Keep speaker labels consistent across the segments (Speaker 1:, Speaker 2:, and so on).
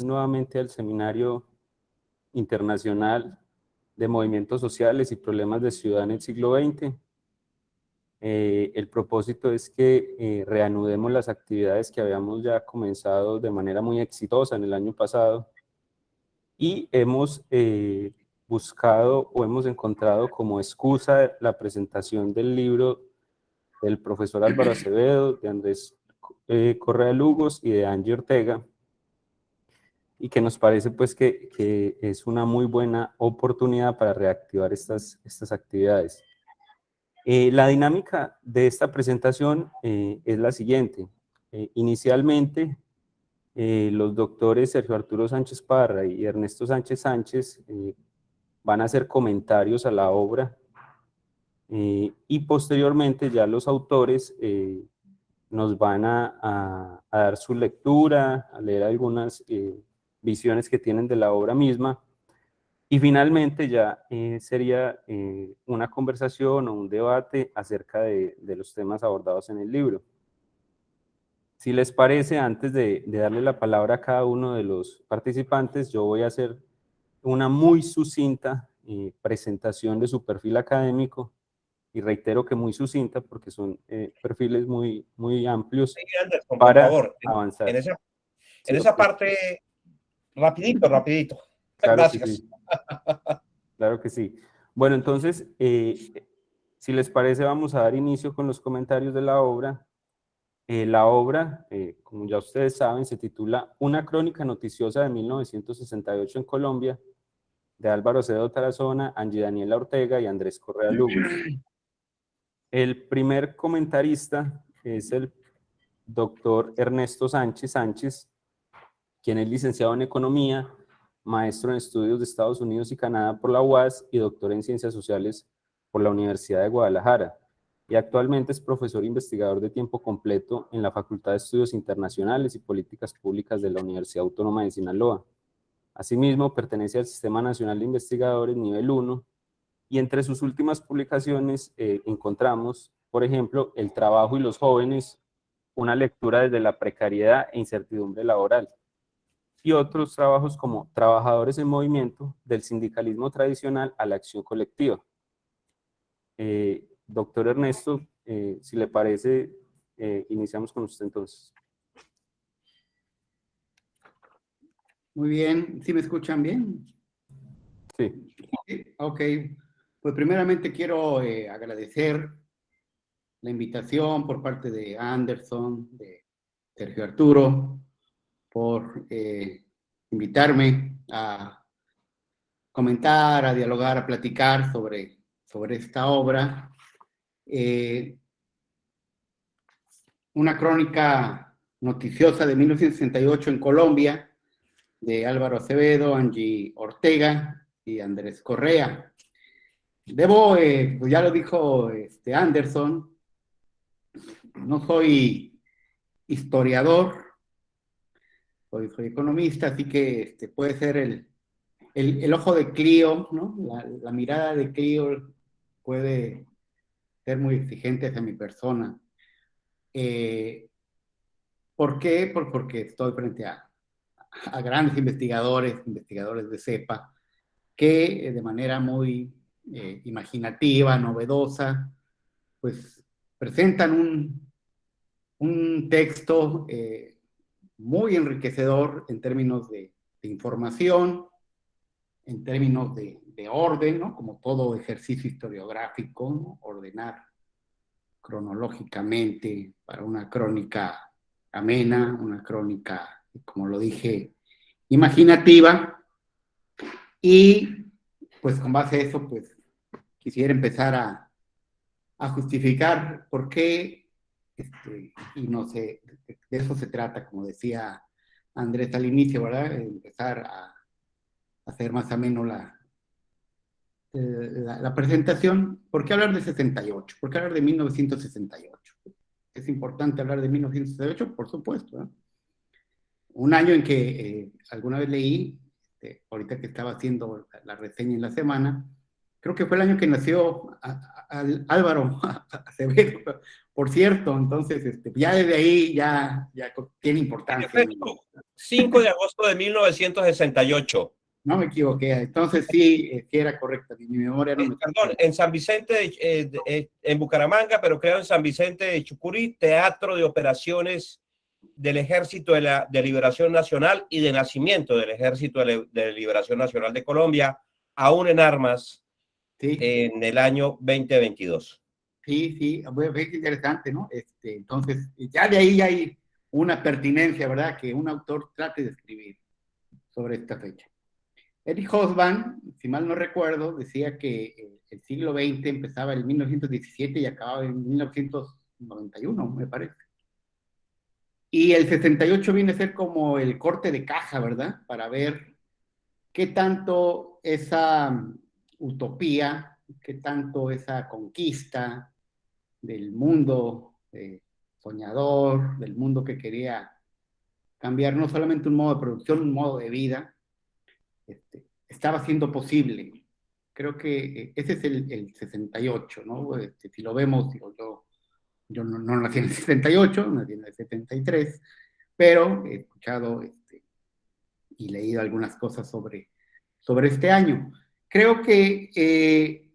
Speaker 1: nuevamente al Seminario Internacional de Movimientos Sociales y Problemas de Ciudad en el siglo XX. El propósito es que reanudemos las actividades que habíamos ya comenzado de manera muy exitosa en el año pasado y hemos buscado o hemos encontrado como excusa la presentación del libro del profesor Álvaro Acevedo, de Andrés Correa Lugos y de Angie Ortega, y que nos parece pues que es una muy buena oportunidad para reactivar estas actividades. La dinámica de esta presentación es la siguiente. Inicialmente, los doctores Sergio Arturo Sánchez Parra y Ernesto Sánchez Sánchez van a hacer comentarios a la obra y posteriormente ya los autores nos van a dar su lectura, a leer algunas visiones que tienen de la obra misma, y finalmente ya sería una conversación o un debate acerca de los temas abordados en el libro. Si les parece, antes de darle la palabra a cada uno de los participantes, yo voy a hacer una muy sucinta presentación de su perfil académico, y reitero que muy sucinta porque son perfiles muy, muy amplios.
Speaker 2: Sí, Anderson,
Speaker 1: para
Speaker 2: por favor,
Speaker 1: avanzar.
Speaker 2: En esa parte, rapidito.
Speaker 1: Claro.
Speaker 2: Gracias.
Speaker 1: Que sí. Claro que sí. Bueno, entonces, si les parece, vamos a dar inicio con los comentarios de la obra. La obra, como ya ustedes saben, se titula Una crónica noticiosa de 1968 en Colombia, de Álvaro Acevedo Tarazona, Angie Daniela Ortega y Andrés Correa Lugos. El primer comentarista es el doctor Ernesto Sánchez Sánchez, quien es licenciado en Economía, maestro en Estudios de Estados Unidos y Canadá por la UAS y doctor en Ciencias Sociales por la Universidad de Guadalajara, y actualmente es profesor investigador de tiempo completo en la Facultad de Estudios Internacionales y Políticas Públicas de la Universidad Autónoma de Sinaloa. Asimismo, pertenece al Sistema Nacional de Investigadores Nivel 1, y entre sus últimas publicaciones encontramos, por ejemplo, El trabajo y los jóvenes, una lectura desde la precariedad e incertidumbre laboral, y otros trabajos como Trabajadores en Movimiento, del sindicalismo tradicional a la acción colectiva. Doctor Ernesto, si le parece, iniciamos con usted entonces.
Speaker 3: Muy bien, ¿sí me escuchan bien?
Speaker 1: Sí.
Speaker 3: Ok, pues primeramente quiero agradecer la invitación por parte de Anderson, de Sergio Arturo, por invitarme a comentar, a dialogar, a platicar sobre esta obra. Una crónica noticiosa de 1968 en Colombia, de Álvaro Acevedo, Angie Ortega y Andrés Correa. Pues ya lo dijo Anderson, no soy historiador, soy economista, así que puede ser el ojo de Clio, ¿no? La mirada de Clio puede ser muy exigente hacia mi persona. ¿Por qué? Porque estoy frente a grandes investigadores de CEPA, que de manera muy imaginativa, novedosa, pues presentan un texto muy enriquecedor en términos de información, en términos de orden, ¿no? Como todo ejercicio historiográfico, ¿no? Ordenar cronológicamente para una crónica amena, una crónica, como lo dije, imaginativa. Y pues con base a eso, pues quisiera empezar a justificar por qué, y no sé, de eso se trata, como decía Andrés al inicio, ¿verdad? Empezar a hacer más ameno la presentación. ¿Por qué hablar de 68? ¿Por qué hablar de 1968? ¿Es importante hablar de 1968? Por supuesto, ¿no? Un año en que alguna vez leí, ahorita que estaba haciendo la reseña en la semana, creo que fue el año que nació Álvaro Acevedo, por cierto, entonces, ya desde ahí ya tiene importancia.
Speaker 2: Perfecto. 5 de agosto de 1968.
Speaker 3: No me equivoqué, entonces sí era correcta, mi memoria no me...
Speaker 2: Perdón, en San Vicente, en Bucaramanga, pero creo en San Vicente de Chucurí, Teatro de Operaciones del Ejército de Liberación Nacional y de nacimiento del Ejército de Liberación Nacional de Colombia, aún en armas,
Speaker 3: sí,
Speaker 2: en el año 2022.
Speaker 3: Sí, es interesante, ¿no? Entonces, ya de ahí hay una pertinencia, ¿verdad? Que un autor trate de escribir sobre esta fecha. Eric Hobsbawm, si mal no recuerdo, decía que el siglo XX empezaba en 1917 y acababa en 1991, me parece. Y el 68 viene a ser como el corte de caja, ¿verdad? Para ver qué tanto esa utopía, qué tanto esa conquista del mundo soñador, del mundo que quería cambiar no solamente un modo de producción, un modo de vida, estaba siendo posible. Creo que ese es el 68, ¿no? Si lo vemos, digo, yo no nací en el 68, nací en el 73, pero he escuchado y leído algunas cosas sobre este año. Creo que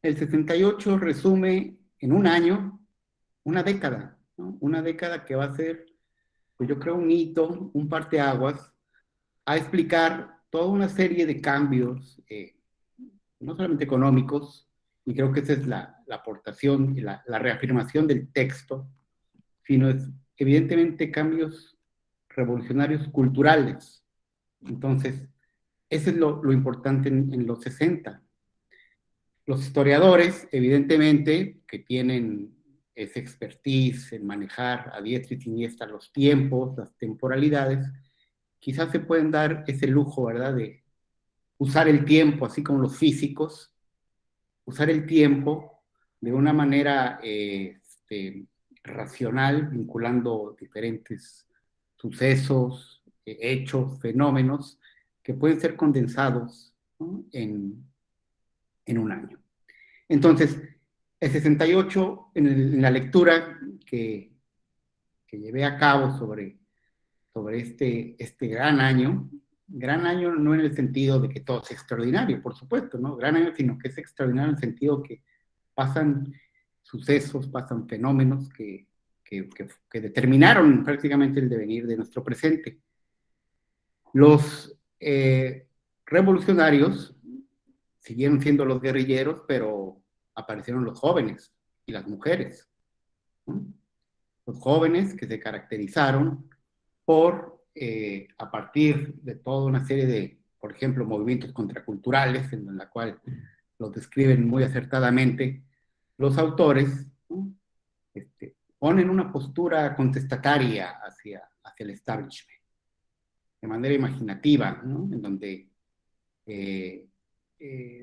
Speaker 3: el 68 resume en un año una década, ¿no? Una década que va a ser, pues yo creo, un hito, un parteaguas, a explicar toda una serie de cambios, no solamente económicos, y creo que esa es la aportación y la reafirmación del texto, sino es evidentemente cambios revolucionarios culturales. Entonces, eso es lo importante en los 60. Los historiadores, evidentemente, que tienen esa expertise en manejar a diestra y siniestra los tiempos, las temporalidades, quizás se pueden dar ese lujo, ¿verdad?, de usar el tiempo, así como los físicos, usar el tiempo de una manera racional, vinculando diferentes sucesos, hechos, fenómenos, que pueden ser condensados, ¿no?, en un año. Entonces, el 68, en la lectura que llevé a cabo sobre este gran año no en el sentido de que todo es extraordinario, por supuesto, ¿no? Gran año, sino que es extraordinario en el sentido que pasan sucesos, pasan fenómenos que determinaron prácticamente el devenir de nuestro presente. Los revolucionarios siguieron siendo los guerrilleros, pero aparecieron los jóvenes y las mujeres, ¿no? Los jóvenes que se caracterizaron por, a partir de toda una serie de, por ejemplo, movimientos contraculturales, en la cual los describen muy acertadamente los autores, ¿no? Ponen una postura contestataria hacia el establishment, de manera imaginativa, ¿no? En donde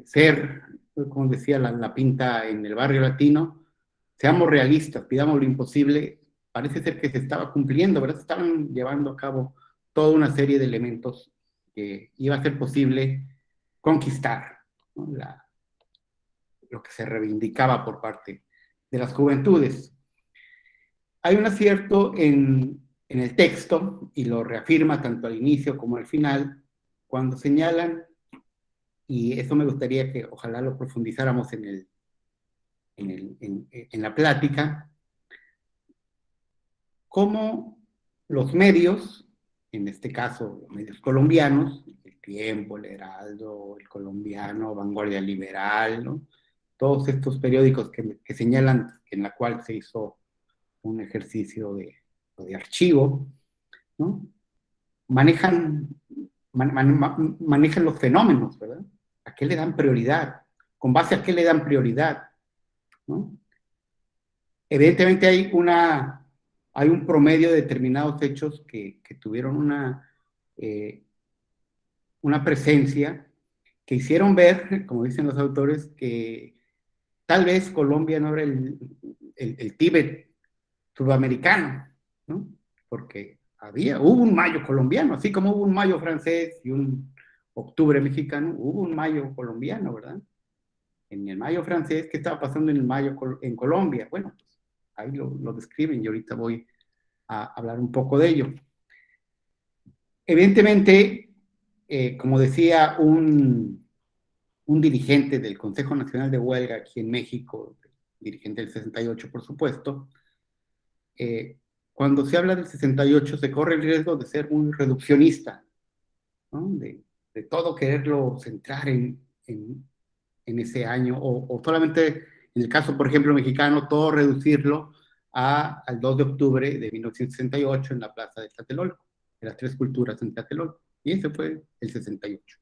Speaker 3: ser, como decía la pinta en el barrio latino, seamos realistas, pidamos lo imposible, parece ser que se estaba cumpliendo, ¿verdad? Se estaban llevando a cabo toda una serie de elementos que iba a ser posible conquistar, ¿no? Lo que se reivindicaba por parte de las juventudes. Hay un acierto en el texto, y lo reafirma tanto al inicio como al final, cuando señalan, y eso me gustaría que ojalá lo profundizáramos en la plática, cómo los medios, en este caso los medios colombianos, El Tiempo, El Heraldo, El Colombiano, Vanguardia Liberal, ¿no?, todos estos periódicos que señalan en la cual se hizo un ejercicio de archivo, ¿no?, manejan los fenómenos, ¿verdad? ¿A qué le dan prioridad? ¿Con base a qué le dan prioridad? ¿No? Evidentemente hay un promedio de determinados hechos que tuvieron una presencia, que hicieron ver, como dicen los autores, que tal vez Colombia no era el Tíbet sudamericano, ¿no? Porque hubo un mayo colombiano, así como hubo un mayo francés y un octubre mexicano, hubo un mayo colombiano, ¿verdad? En el mayo francés, ¿qué estaba pasando en el mayo en Colombia? Bueno, pues ahí lo describen y ahorita voy a hablar un poco de ello. Evidentemente, como decía un dirigente del Consejo Nacional de Huelga aquí en México, dirigente del 68, por supuesto, cuando se habla del 68 se corre el riesgo de ser muy reduccionista, ¿no? De todo quererlo centrar en ese año, o solamente en el caso, por ejemplo, mexicano, todo reducirlo al 2 de octubre de 1968 en la plaza de Tlatelolco, de las tres culturas en Tlatelolco, y ese fue el 68.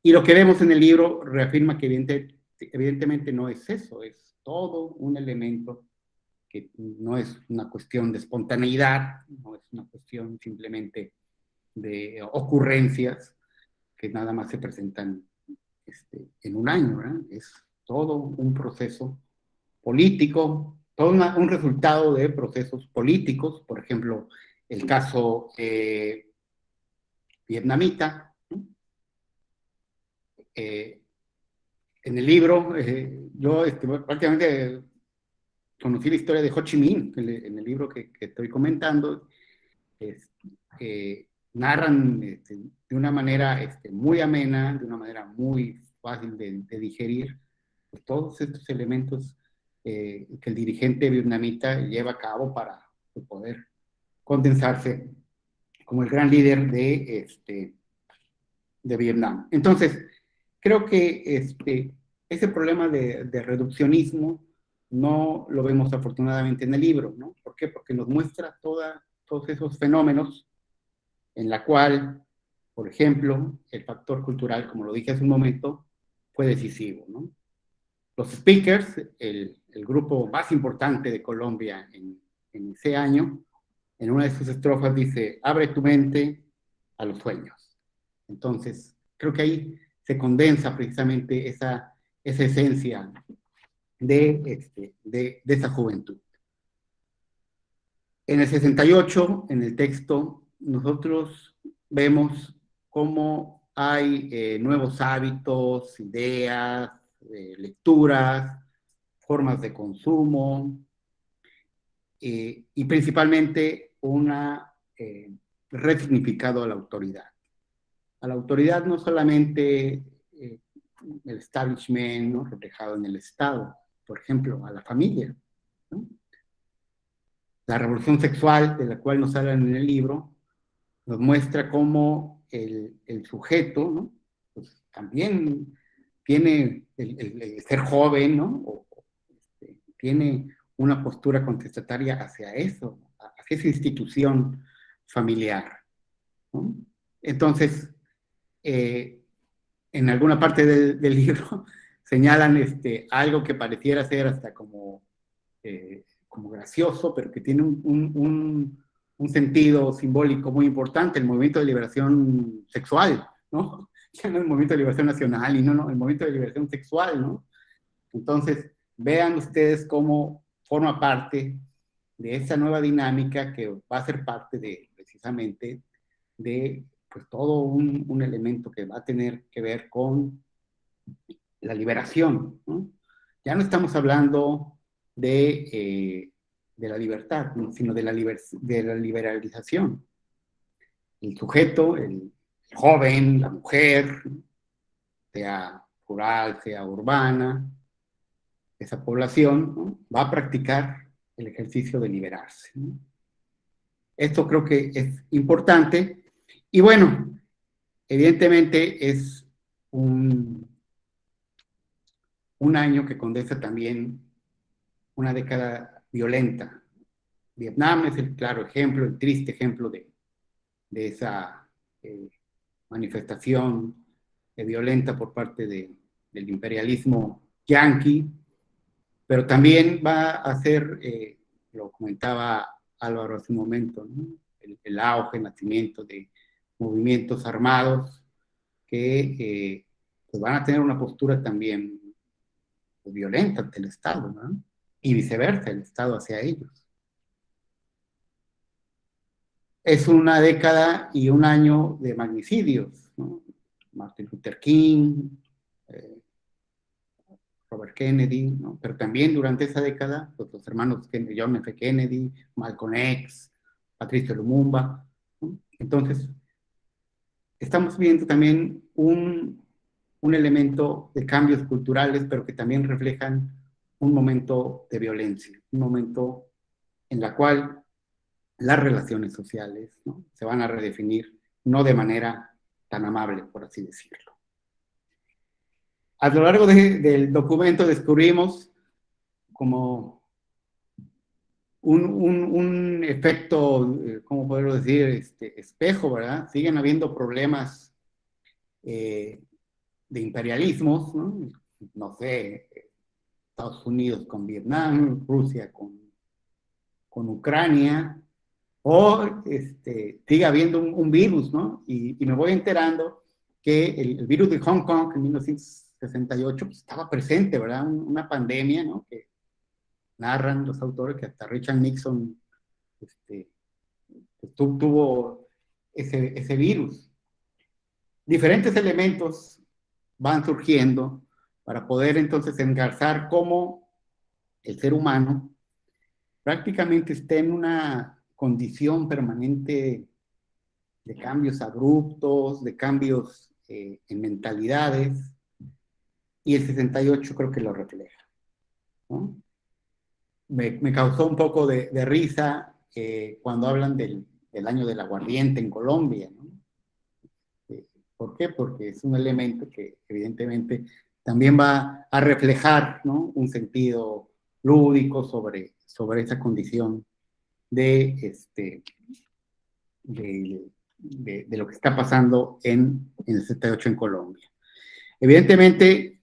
Speaker 3: Y lo que vemos en el libro reafirma que evidentemente no es eso, es todo un elemento que no es una cuestión de espontaneidad, no es una cuestión simplemente de ocurrencias que nada más se presentan en un año, ¿verdad? Es todo un proceso político, todo un resultado de procesos políticos, por ejemplo, el caso vietnamita, ¿no? En el libro, yo prácticamente conocí la historia de Ho Chi Minh, en el libro que estoy comentando, narran de una manera muy amena, de una manera muy fácil de digerir, pues, todos estos elementos que el dirigente vietnamita lleva a cabo para poder condensarse como el gran líder de Vietnam. Entonces, creo que ese problema de reduccionismo no lo vemos afortunadamente en el libro, ¿no? ¿Por qué? Porque nos muestra todos esos fenómenos en la cual, por ejemplo, el factor cultural, como lo dije hace un momento, fue decisivo, ¿no? Los Speakers, el grupo más importante de Colombia en ese año, en una de sus estrofas dice, abre tu mente a los sueños. Entonces, creo que ahí se condensa precisamente esa esencia de esa juventud. En el 68, en el texto, nosotros vemos cómo hay nuevos hábitos, ideas, lecturas, formas de consumo, y principalmente una resignificado a la autoridad. A la autoridad no solamente el establishment, ¿no? Reflejado en el Estado, por ejemplo, a la familia, ¿no? La revolución sexual, de la cual nos hablan en el libro, nos muestra cómo el sujeto, ¿no? Pues también tiene el ser joven, ¿no? Tiene una postura contestataria hacia eso, hacia esa institución familiar, ¿no? Entonces, en alguna parte del libro señalan algo que pareciera ser hasta como gracioso, pero que tiene un sentido simbólico muy importante, el movimiento de liberación sexual, ¿no? Ya no el movimiento de liberación nacional, y no, el movimiento de liberación sexual, ¿no? Entonces, vean ustedes cómo forma parte de esa nueva dinámica que va a ser parte precisamente de pues, todo un elemento que va a tener que ver con la liberación, ¿no? Ya no estamos hablando de la libertad, sino de la liberalización. El sujeto, el joven, la mujer, sea rural, sea urbana, esa población, ¿no? Va a practicar el ejercicio de liberarse, ¿no? Esto creo que es importante. Y bueno, evidentemente es un año que condensa también una década violenta. Vietnam es el claro ejemplo, el triste ejemplo de esa manifestación violenta por parte del imperialismo yanqui, pero también va a ser, lo comentaba Álvaro hace un momento, ¿no? El auge, el nacimiento de movimientos armados que pues van a tener una postura también violenta ante el Estado, ¿no? Y viceversa, el Estado hacia ellos. Es una década y un año de magnicidios, ¿no? Martin Luther King, Robert Kennedy, ¿no? Pero también durante esa década, pues los hermanos John F. Kennedy, Malcolm X, Patricio Lumumba, ¿no? Entonces, estamos viendo también un elemento de cambios culturales, pero que también reflejan un momento de violencia, un momento en la cual las relaciones sociales, ¿no?, se van a redefinir, no de manera tan amable, por así decirlo. A lo largo del documento descubrimos como un efecto, ¿cómo podemos decir?, espejo, ¿verdad? Siguen habiendo problemas de imperialismos, ¿no? No sé, Estados Unidos con Vietnam, Rusia con Ucrania, o sigue habiendo un virus, ¿no? Y me voy enterando que el virus de Hong Kong en 1968 pues, estaba presente, ¿verdad? Una pandemia, ¿no? Que narran los autores que hasta Richard Nixon pues, tuvo ese virus. Diferentes elementos van surgiendo para poder entonces engarzar cómo el ser humano prácticamente está en una condición permanente de cambios abruptos, de cambios en mentalidades, y el 68 creo que lo refleja, ¿no? Me causó un poco de risa cuando hablan del año del aguardiente en Colombia, ¿no? ¿Por qué? Porque es un elemento que evidentemente también va a reflejar, ¿no?, un sentido lúdico sobre esa condición de, de lo que está pasando en el 78 en Colombia. Evidentemente,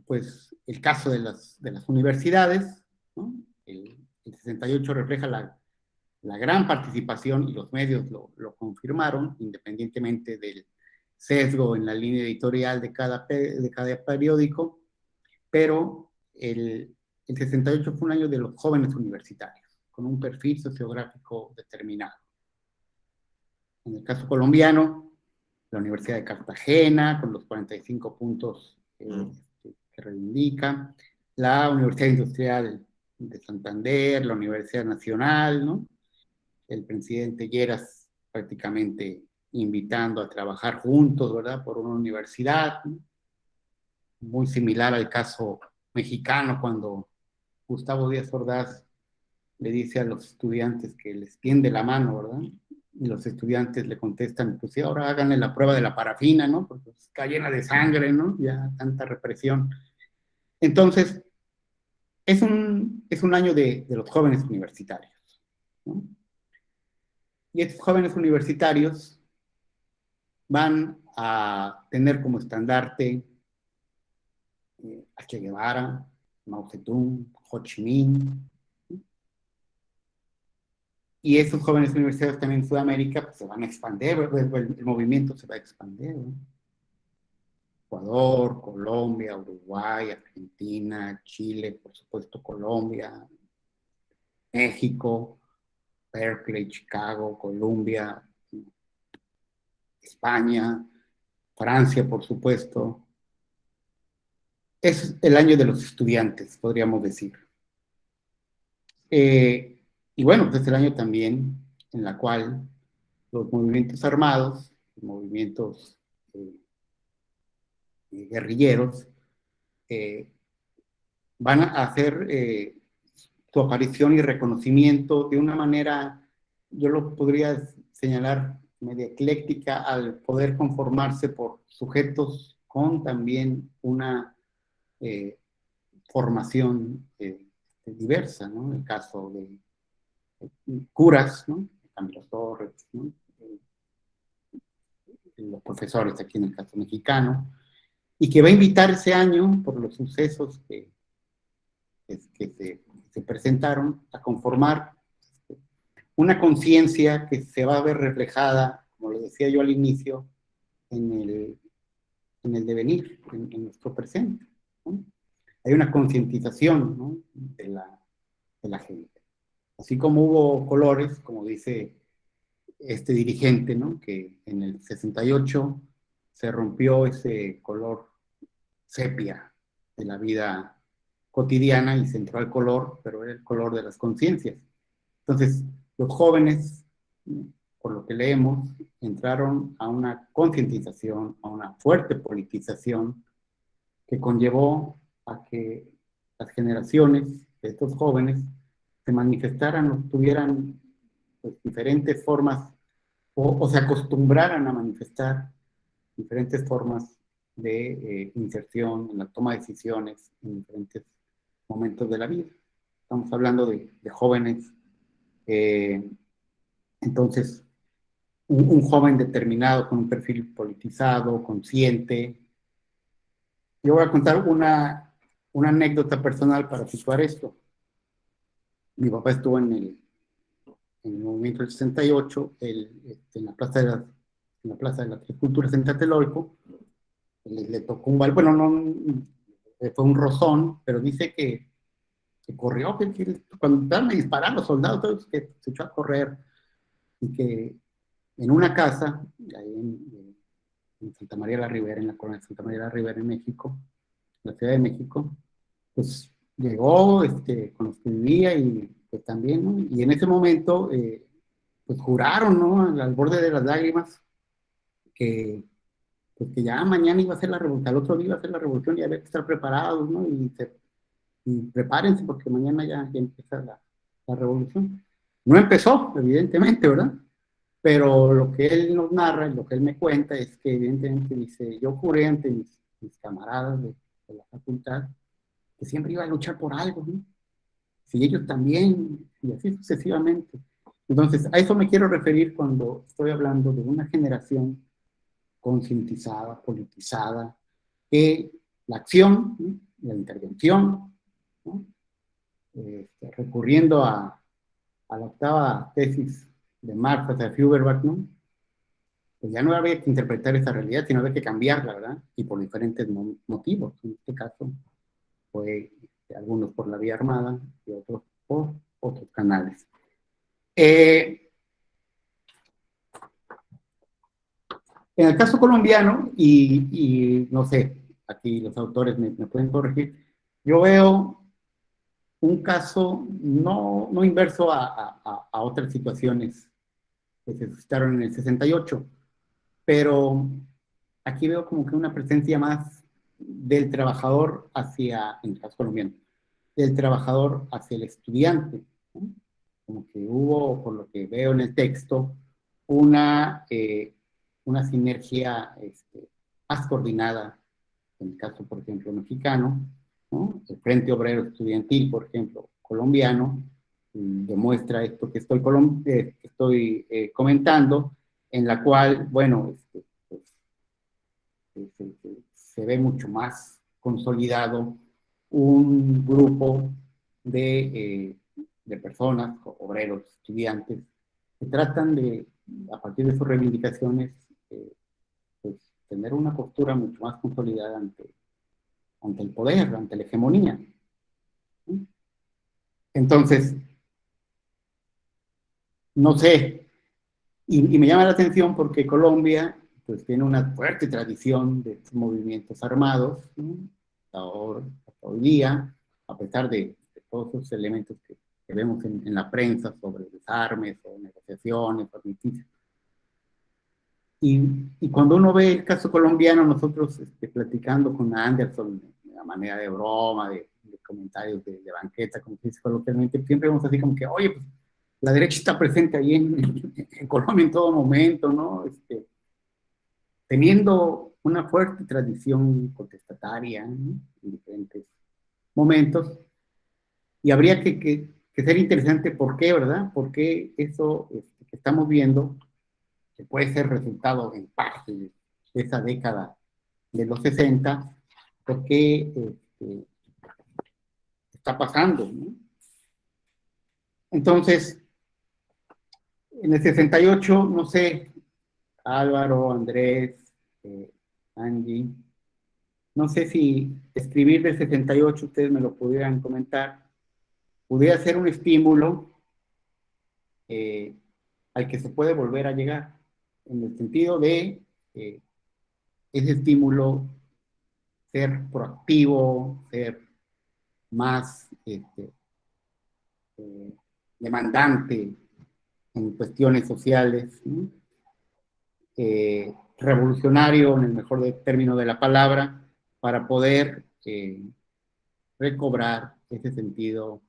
Speaker 3: pues el caso de las universidades, ¿no? El 68 refleja la gran participación, y los medios lo confirmaron, independientemente del sesgo en la línea editorial de cada periódico, pero el 68 fue un año de los jóvenes universitarios, con un perfil sociográfico determinado. En el caso colombiano, la Universidad de Cartagena, con los 45 puntos que reivindica, la Universidad Industrial de Santander, la Universidad Nacional, ¿no? El presidente Lleras prácticamente invitando a trabajar juntos, ¿verdad?, por una universidad, ¿no? Muy similar al caso mexicano, cuando Gustavo Díaz Ordaz le dice a los estudiantes que les tiende la mano, ¿verdad? Y los estudiantes le contestan, pues sí, ahora háganle la prueba de la parafina, ¿no? Porque está llena de sangre, ¿no? Ya tanta represión. Entonces, es un año de los jóvenes universitarios, ¿no? Y estos jóvenes universitarios van a tener como estandarte a Che Guevara, Mao Zedong, Ho Chi Minh. Y esos jóvenes universitarios también en Sudamérica pues, se van a expandir, el movimiento se va a expandir, ¿no? Ecuador, Colombia, Uruguay, Argentina, Chile, por supuesto Colombia, México, Berkeley, Chicago, Colombia, España, Francia, por supuesto. Es el año de los estudiantes, podríamos decir. Y bueno, pues es el año también en la cual los movimientos armados, los movimientos guerrilleros, van a hacer su aparición y reconocimiento de una manera, yo lo podría señalar, media ecléctica, al poder conformarse por sujetos con también una formación diversa, ¿no? El caso de curas, ¿no? Camilo Torres, ¿no? Los profesores aquí en el caso mexicano, y que va a invitar ese año, por los sucesos que se presentaron, a conformar una conciencia que se va a ver reflejada, como lo decía yo al inicio, en el devenir, en nuestro presente, ¿no? Hay una concientización, ¿no?, de la gente. Así como hubo colores, como dice este dirigente, ¿no?, que en el 68 se rompió ese color sepia de la vida cotidiana y centró al color, pero era el color de las conciencias. Entonces, los jóvenes, por lo que leemos, entraron a una concientización, a una fuerte politización que conllevó a que las generaciones de estos jóvenes se manifestaran o tuvieran pues, diferentes formas o se acostumbraran a manifestar diferentes formas de inserción en la toma de decisiones en diferentes momentos de la vida. Estamos hablando de jóvenes, entonces, un joven determinado con un perfil politizado, consciente. Yo voy a contar una anécdota personal para situar esto. Mi papá estuvo en el movimiento del 68, en la Plaza de las Tres Culturas en Tlatelolco. Le tocó un bal, bueno, no, fue un rozón, pero dice que corrió, que cuando estaban a disparar los soldados, todos, que se echó a correr, y que en una casa, ahí en Santa María la Ribera, en la colonia de Santa María la Ribera, en México, en la Ciudad de México, pues llegó con los que vivía y pues también, ¿no? Y en ese momento, pues juraron, ¿no? Al borde de las lágrimas, que pues que ya mañana iba a ser la revolución, al otro día iba a ser la revolución y había que estar preparados, ¿no? Y prepárense porque mañana ya empieza la revolución. No empezó, evidentemente, ¿verdad? Pero lo que él nos narra, lo que él me cuenta, es que evidentemente dice, yo juré ante mis camaradas de la facultad que siempre iba a luchar por algo, ¿no? Si ellos también, y así sucesivamente. Entonces, a eso me quiero referir cuando estoy hablando de una generación concientizada, politizada, que la acción, ¿no? La intervención, ¿no? Recurriendo a la octava tesis de Marx, de Feuerbach, ¿no? Pues ya no había que interpretar esa realidad, sino había que cambiarla, ¿verdad? Y por diferentes motivos. En este caso, fue algunos por la vía armada y otros por otros canales. En el caso colombiano, y no sé, aquí los autores me pueden corregir, yo veo un caso no inverso a otras situaciones que se suscitaron en el 68, pero aquí veo como que una presencia más del trabajador hacia, en el caso colombiano, del trabajador hacia el estudiante, ¿no? Como que hubo, por lo que veo en el texto, una sinergia más coordinada, en el caso, por ejemplo, mexicano, ¿no? El Frente Obrero Estudiantil, por ejemplo, colombiano, demuestra esto que estoy comentando, en la cual, bueno, pues, se ve mucho más consolidado un grupo de personas, obreros, estudiantes, que tratan de, a partir de sus reivindicaciones, pues, tener una postura mucho más consolidada ante el poder, ante la hegemonía. Entonces, no sé, y me llama la atención porque Colombia pues tiene una fuerte tradición de movimientos armados, ¿no? Hasta hoy día, a pesar de todos esos elementos que vemos en la prensa sobre desarmes o negociaciones o armisticios. Y cuando uno ve el caso colombiano, nosotros platicando con Anderson de la manera de broma, de comentarios de banqueta, como se dice coloquialmente, siempre vemos así como que, oye, pues la derecha está presente ahí en Colombia en todo momento, ¿no? Teniendo una fuerte tradición contestataria, ¿no? En diferentes momentos. Y habría que ser interesante por qué, ¿verdad? Porque eso que estamos viendo, que puede ser resultado en parte de esa década de los 60, por qué está pasando, ¿no? Entonces, en el 68, no sé, Álvaro, Andrés, Angie, no sé si escribir del 68 ustedes me lo pudieran comentar, pudiera ser un estímulo al que se puede volver a llegar, en el sentido de ese estímulo ser proactivo, ser más demandante en cuestiones sociales, ¿no? Revolucionario en el mejor término de la palabra, para poder recobrar ese sentido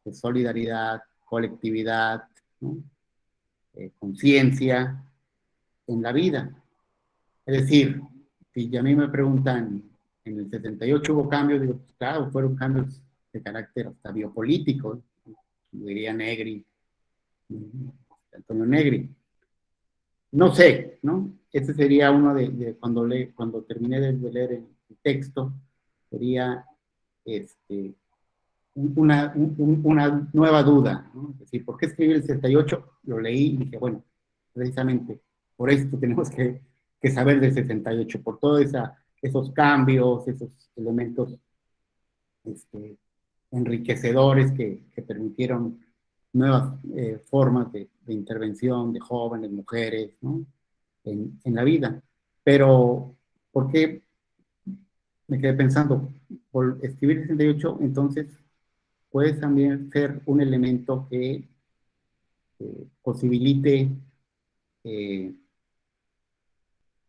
Speaker 3: de solidaridad, colectividad, ¿no? Conciencia en la vida. Es decir, si a mí me preguntan, en el 78 hubo cambios, digo, pues claro, fueron cambios de carácter hasta biopolítico, como diría Negri, Antonio Negri. No sé, ¿no? Ese sería uno de cuando terminé de leer el texto, sería una nueva duda, ¿no? Es decir, ¿por qué escribí el 68? Lo leí y dije, bueno, precisamente por esto tenemos que saber del 68, por todos esos cambios, esos elementos enriquecedores que permitieron nuevas formas de intervención de jóvenes, mujeres, ¿no? en la vida. Pero, ¿por qué me quedé pensando? Por escribir el 68, entonces, puede también ser un elemento que posibilite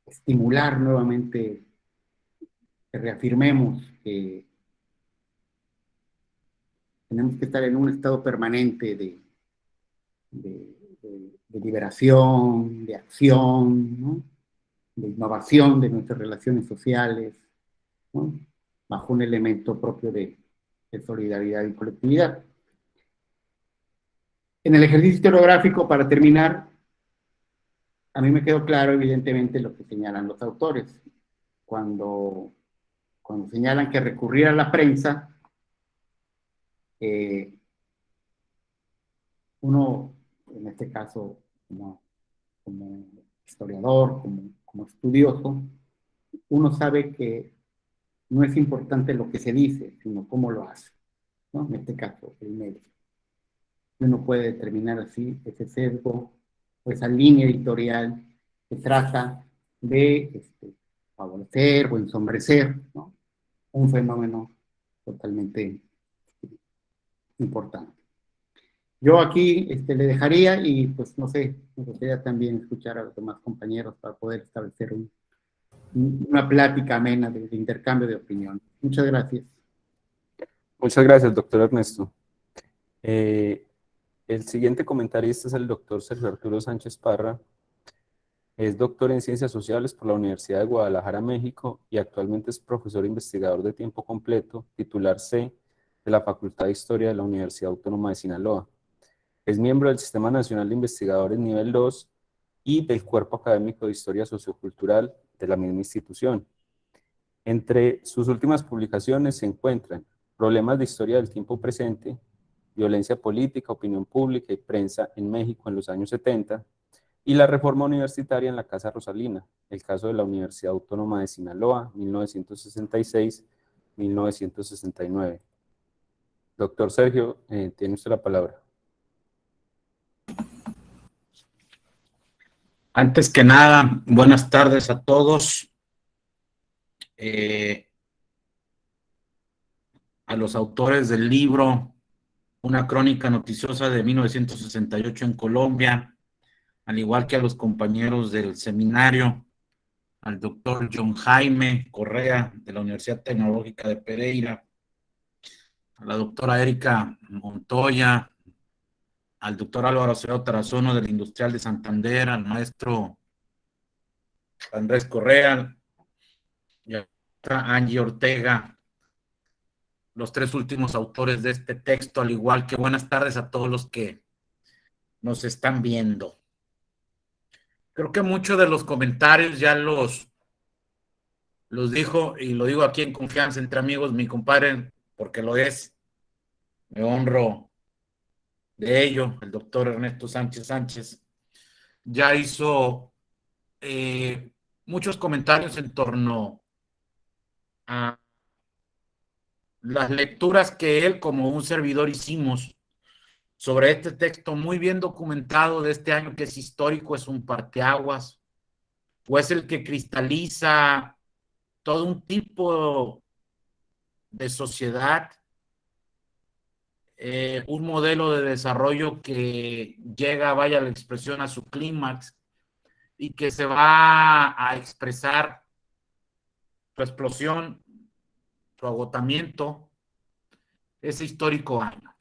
Speaker 3: estimular nuevamente, que reafirmemos que tenemos que estar en un estado permanente de liberación, de acción, ¿no? De innovación de nuestras relaciones sociales, ¿no? Bajo un elemento propio de solidaridad y colectividad. En el ejercicio historiográfico, para terminar, a mí me quedó claro, evidentemente, lo que señalan los autores. Cuando señalan que recurrir a la prensa, uno, en este caso, como historiador, como estudioso, uno sabe que no es importante lo que se dice, sino cómo lo hace, ¿no? En este caso, el medio. Uno puede determinar así ese sesgo o esa línea editorial que trata de favorecer o ensombrecer, ¿no? Un fenómeno totalmente importante. Yo aquí le dejaría y pues no sé, me gustaría también escuchar a los demás compañeros para poder establecer una plática amena de intercambio de opinión. Muchas gracias.
Speaker 1: Muchas gracias, doctor Ernesto. El siguiente comentarista es el doctor Sergio Arturo Sánchez Parra. Es doctor en Ciencias Sociales por la Universidad de Guadalajara, México, y actualmente es profesor investigador de tiempo completo, titular C de la Facultad de Historia de la Universidad Autónoma de Sinaloa. Es miembro del Sistema Nacional de Investigadores Nivel 2 y del Cuerpo Académico de Historia Sociocultural de la misma institución. Entre sus últimas publicaciones se encuentran Problemas de Historia del Tiempo Presente, Violencia Política, Opinión Pública y Prensa en México en los años 70, y la reforma universitaria en la Casa Rosalina, el caso de la Universidad Autónoma de Sinaloa, 1966-1969. Doctor Sergio, tiene usted la palabra.
Speaker 4: Antes que nada, buenas tardes a todos. A los autores del libro Una crónica noticiosa de 1968 en Colombia, al igual que a los compañeros del seminario, al doctor John Jaime Correa de la Universidad Tecnológica de Pereira, a la doctora Erika Montoya, al doctor Álvaro Acevedo Tarazona del Industrial de Santander, al maestro Andrés Correa y a Angie Ortega, los tres últimos autores de este texto, al igual que buenas tardes a todos los que nos están viendo. Creo que muchos de los comentarios ya los dijo, y lo digo aquí en confianza entre amigos, mi compadre, porque lo es, me honro de ello, el doctor Ernesto Sánchez Sánchez, ya hizo muchos comentarios en torno a las lecturas que él como un servidor hicimos sobre este texto muy bien documentado de este año, que es histórico, es un parteaguas, o es el que cristaliza todo un tipo de sociedad, un modelo de desarrollo que llega, vaya la expresión, a su clímax y que se va a expresar su explosión, su agotamiento, ese histórico año.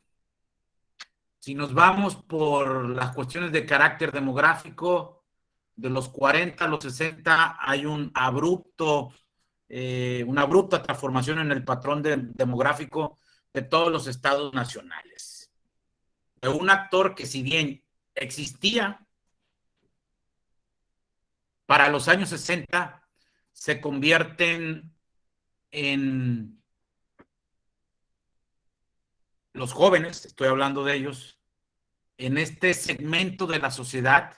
Speaker 4: Si nos vamos por las cuestiones de carácter demográfico, de los 40 a los 60 hay una abrupta transformación en el patrón demográfico de todos los estados nacionales. De un actor que, si bien existía para los años 60, se convierten en los jóvenes, estoy hablando de ellos, en este segmento de la sociedad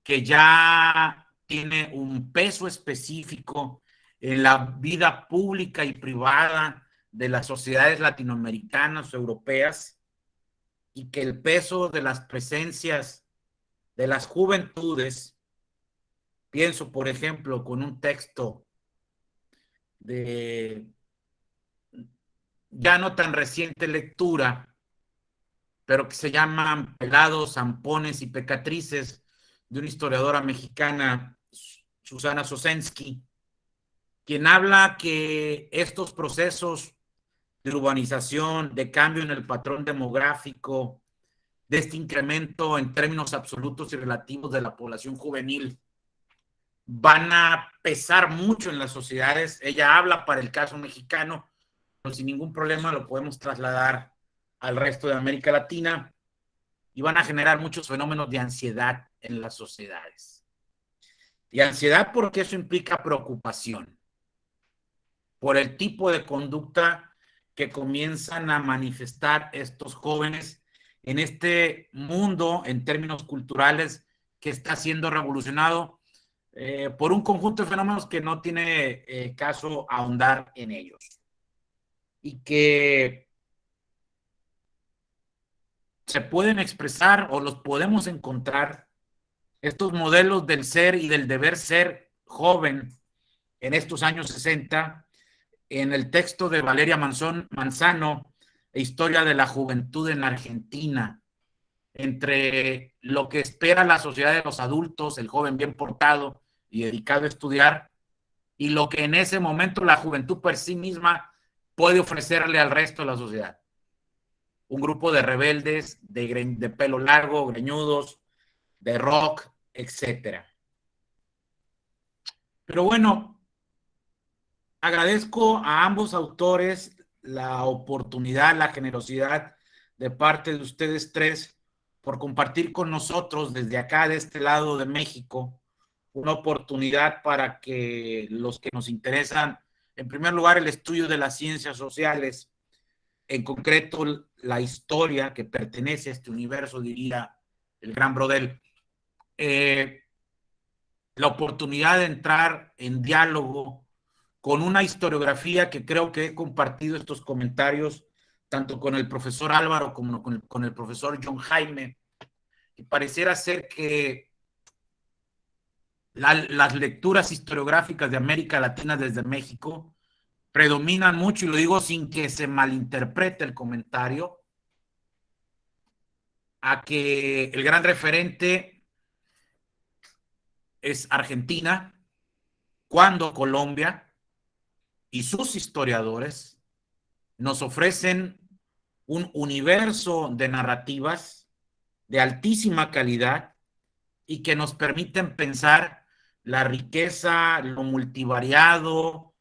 Speaker 4: que ya tiene un peso específico en la vida pública y privada de las sociedades latinoamericanas o europeas, y que el peso de las presencias de las juventudes, pienso por ejemplo con un texto de ya no tan reciente lectura, pero que se llaman Pelados, Zampones y Pecatrices, de una historiadora mexicana, Susana Sosensky, quien habla que estos procesos de urbanización, de cambio en el patrón demográfico, de este incremento en términos absolutos y relativos de la población juvenil, van a pesar mucho en las sociedades. Ella habla para el caso mexicano, pero sin ningún problema lo podemos trasladar al resto de América Latina, y van a generar muchos fenómenos de ansiedad en las sociedades. Y ansiedad porque eso implica preocupación por el tipo de conducta que comienzan a manifestar estos jóvenes en este mundo, en términos culturales, que está siendo revolucionado por un conjunto de fenómenos que no tiene caso ahondar en ellos, y que se pueden expresar o los podemos encontrar, estos modelos del ser y del deber ser joven en estos años 60, en el texto de Valeria Manzano, Historia de la Juventud en Argentina, entre lo que espera la sociedad de los adultos, el joven bien portado y dedicado a estudiar, y lo que en ese momento la juventud por sí misma puede ofrecerle al resto de la sociedad. Un grupo de rebeldes, de pelo largo, greñudos, de rock, etc. Pero bueno, agradezco a ambos autores la oportunidad, la generosidad de parte de ustedes tres por compartir con nosotros desde acá, de este lado de México, una oportunidad para que los que nos interesan, en primer lugar, el estudio de las ciencias sociales, en concreto la historia que pertenece a este universo, diría el gran Brodel, la oportunidad de entrar en diálogo con una historiografía que creo que he compartido estos comentarios tanto con el profesor Álvaro como con el profesor John Jaime, y pareciera ser que las lecturas historiográficas de América Latina desde México predominan mucho, y lo digo sin que se malinterprete el comentario, a que el gran referente es Argentina, cuando Colombia y sus historiadores nos ofrecen un universo de narrativas de altísima calidad y que nos permiten pensar la riqueza, lo multivariado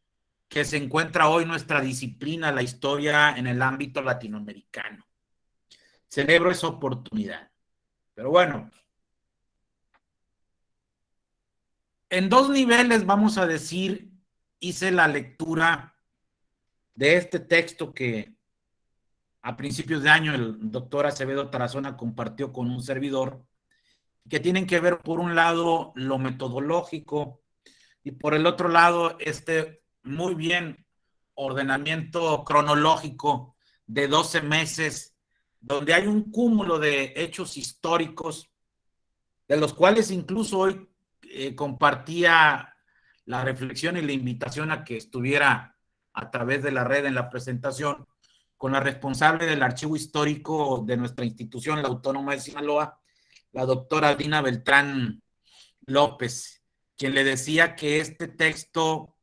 Speaker 4: que se encuentra hoy nuestra disciplina, la historia, en el ámbito latinoamericano. Celebro esa oportunidad. Pero bueno, en dos niveles, vamos a decir, hice la lectura de este texto que a principios de año el doctor Acevedo Tarazona compartió con un servidor, que tienen que ver, por un lado, lo metodológico, y por el otro lado, este muy bien ordenamiento cronológico de 12 meses, donde hay un cúmulo de hechos históricos, de los cuales incluso hoy compartía la reflexión y la invitación a que estuviera a través de la red en la presentación con la responsable del archivo histórico de nuestra institución, la Autónoma de Sinaloa, la doctora Dina Beltrán López, quien le decía que este texto,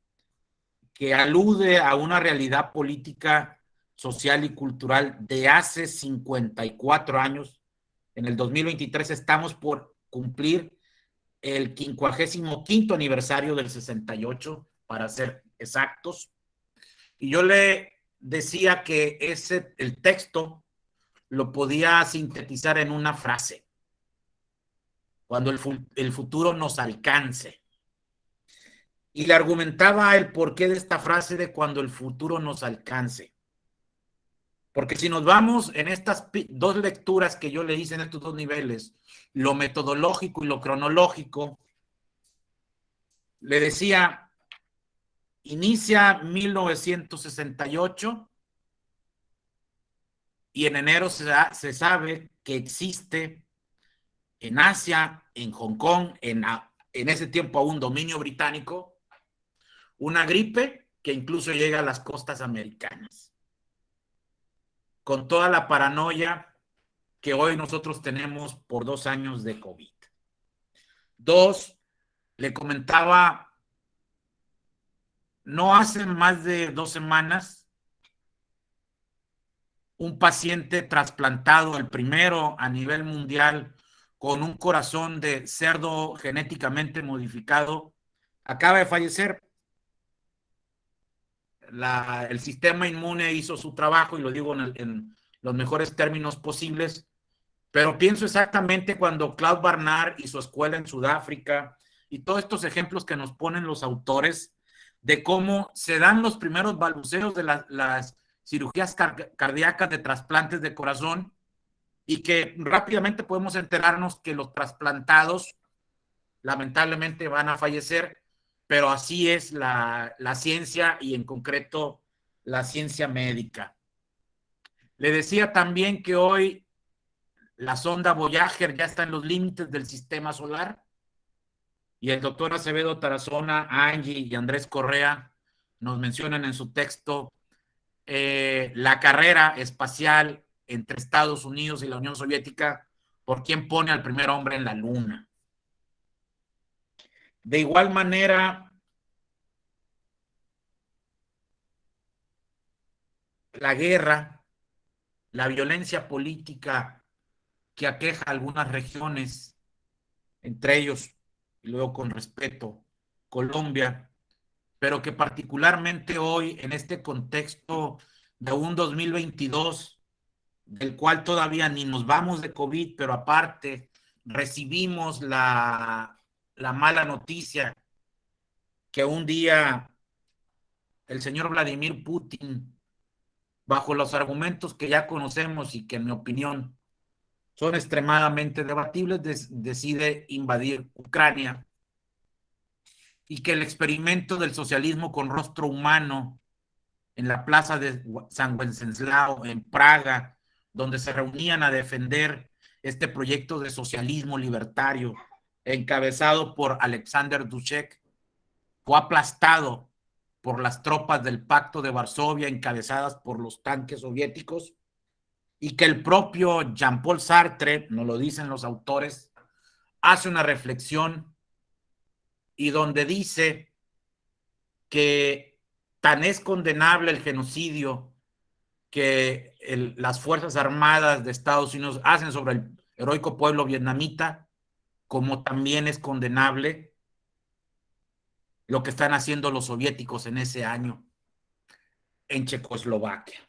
Speaker 4: que alude a una realidad política, social y cultural de hace 54 años, en el 2023 estamos por cumplir el 55º aniversario del 68, para ser exactos, y yo le decía que el texto lo podía sintetizar en una frase: cuando el futuro nos alcance. Y le argumentaba el porqué de esta frase de cuando el futuro nos alcance. Porque si nos vamos en estas dos lecturas que yo le hice en estos dos niveles, lo metodológico y lo cronológico, le decía, inicia 1968 y en enero se sabe que existe en Asia, en Hong Kong, en ese tiempo aún dominio británico, una gripe que incluso llega a las costas americanas, con toda la paranoia que hoy nosotros tenemos por 2 años de COVID. 2, le comentaba, no hace más de 2 semanas, un paciente trasplantado, el primero a nivel mundial, con un corazón de cerdo genéticamente modificado, acaba de fallecer. El sistema inmune hizo su trabajo, y lo digo en los mejores términos posibles, pero pienso exactamente cuando Claude Barnard y su escuela en Sudáfrica, y todos estos ejemplos que nos ponen los autores, de cómo se dan los primeros balbuceos de las cirugías cardíacas de trasplantes de corazón, y que rápidamente podemos enterarnos que los trasplantados lamentablemente van a fallecer, pero así es la ciencia, y en concreto la ciencia médica. Le decía también que hoy la sonda Voyager ya está en los límites del sistema solar, y el doctor Acevedo Tarazona, Angie y Andrés Correa nos mencionan en su texto la carrera espacial entre Estados Unidos y la Unión Soviética por quién pone al primer hombre en la luna. De igual manera, la guerra, la violencia política que aqueja a algunas regiones, entre ellos, y luego con respeto, Colombia, pero que particularmente hoy, en este contexto de un 2022, del cual todavía ni nos vamos de COVID, pero aparte recibimos la mala noticia que un día el señor Vladimir Putin, bajo los argumentos que ya conocemos y que en mi opinión son extremadamente debatibles, decide invadir Ucrania, y que el experimento del socialismo con rostro humano en la plaza de San Wenceslao, en Praga, donde se reunían a defender este proyecto de socialismo libertario encabezado por Alexander Dubček, fue aplastado por las tropas del Pacto de Varsovia encabezadas por los tanques soviéticos, y que el propio Jean-Paul Sartre, nos lo dicen los autores, hace una reflexión y donde dice que tan es condenable el genocidio que las Fuerzas Armadas de Estados Unidos hacen sobre el heroico pueblo vietnamita, como también es condenable lo que están haciendo los soviéticos en ese año en Checoslovaquia.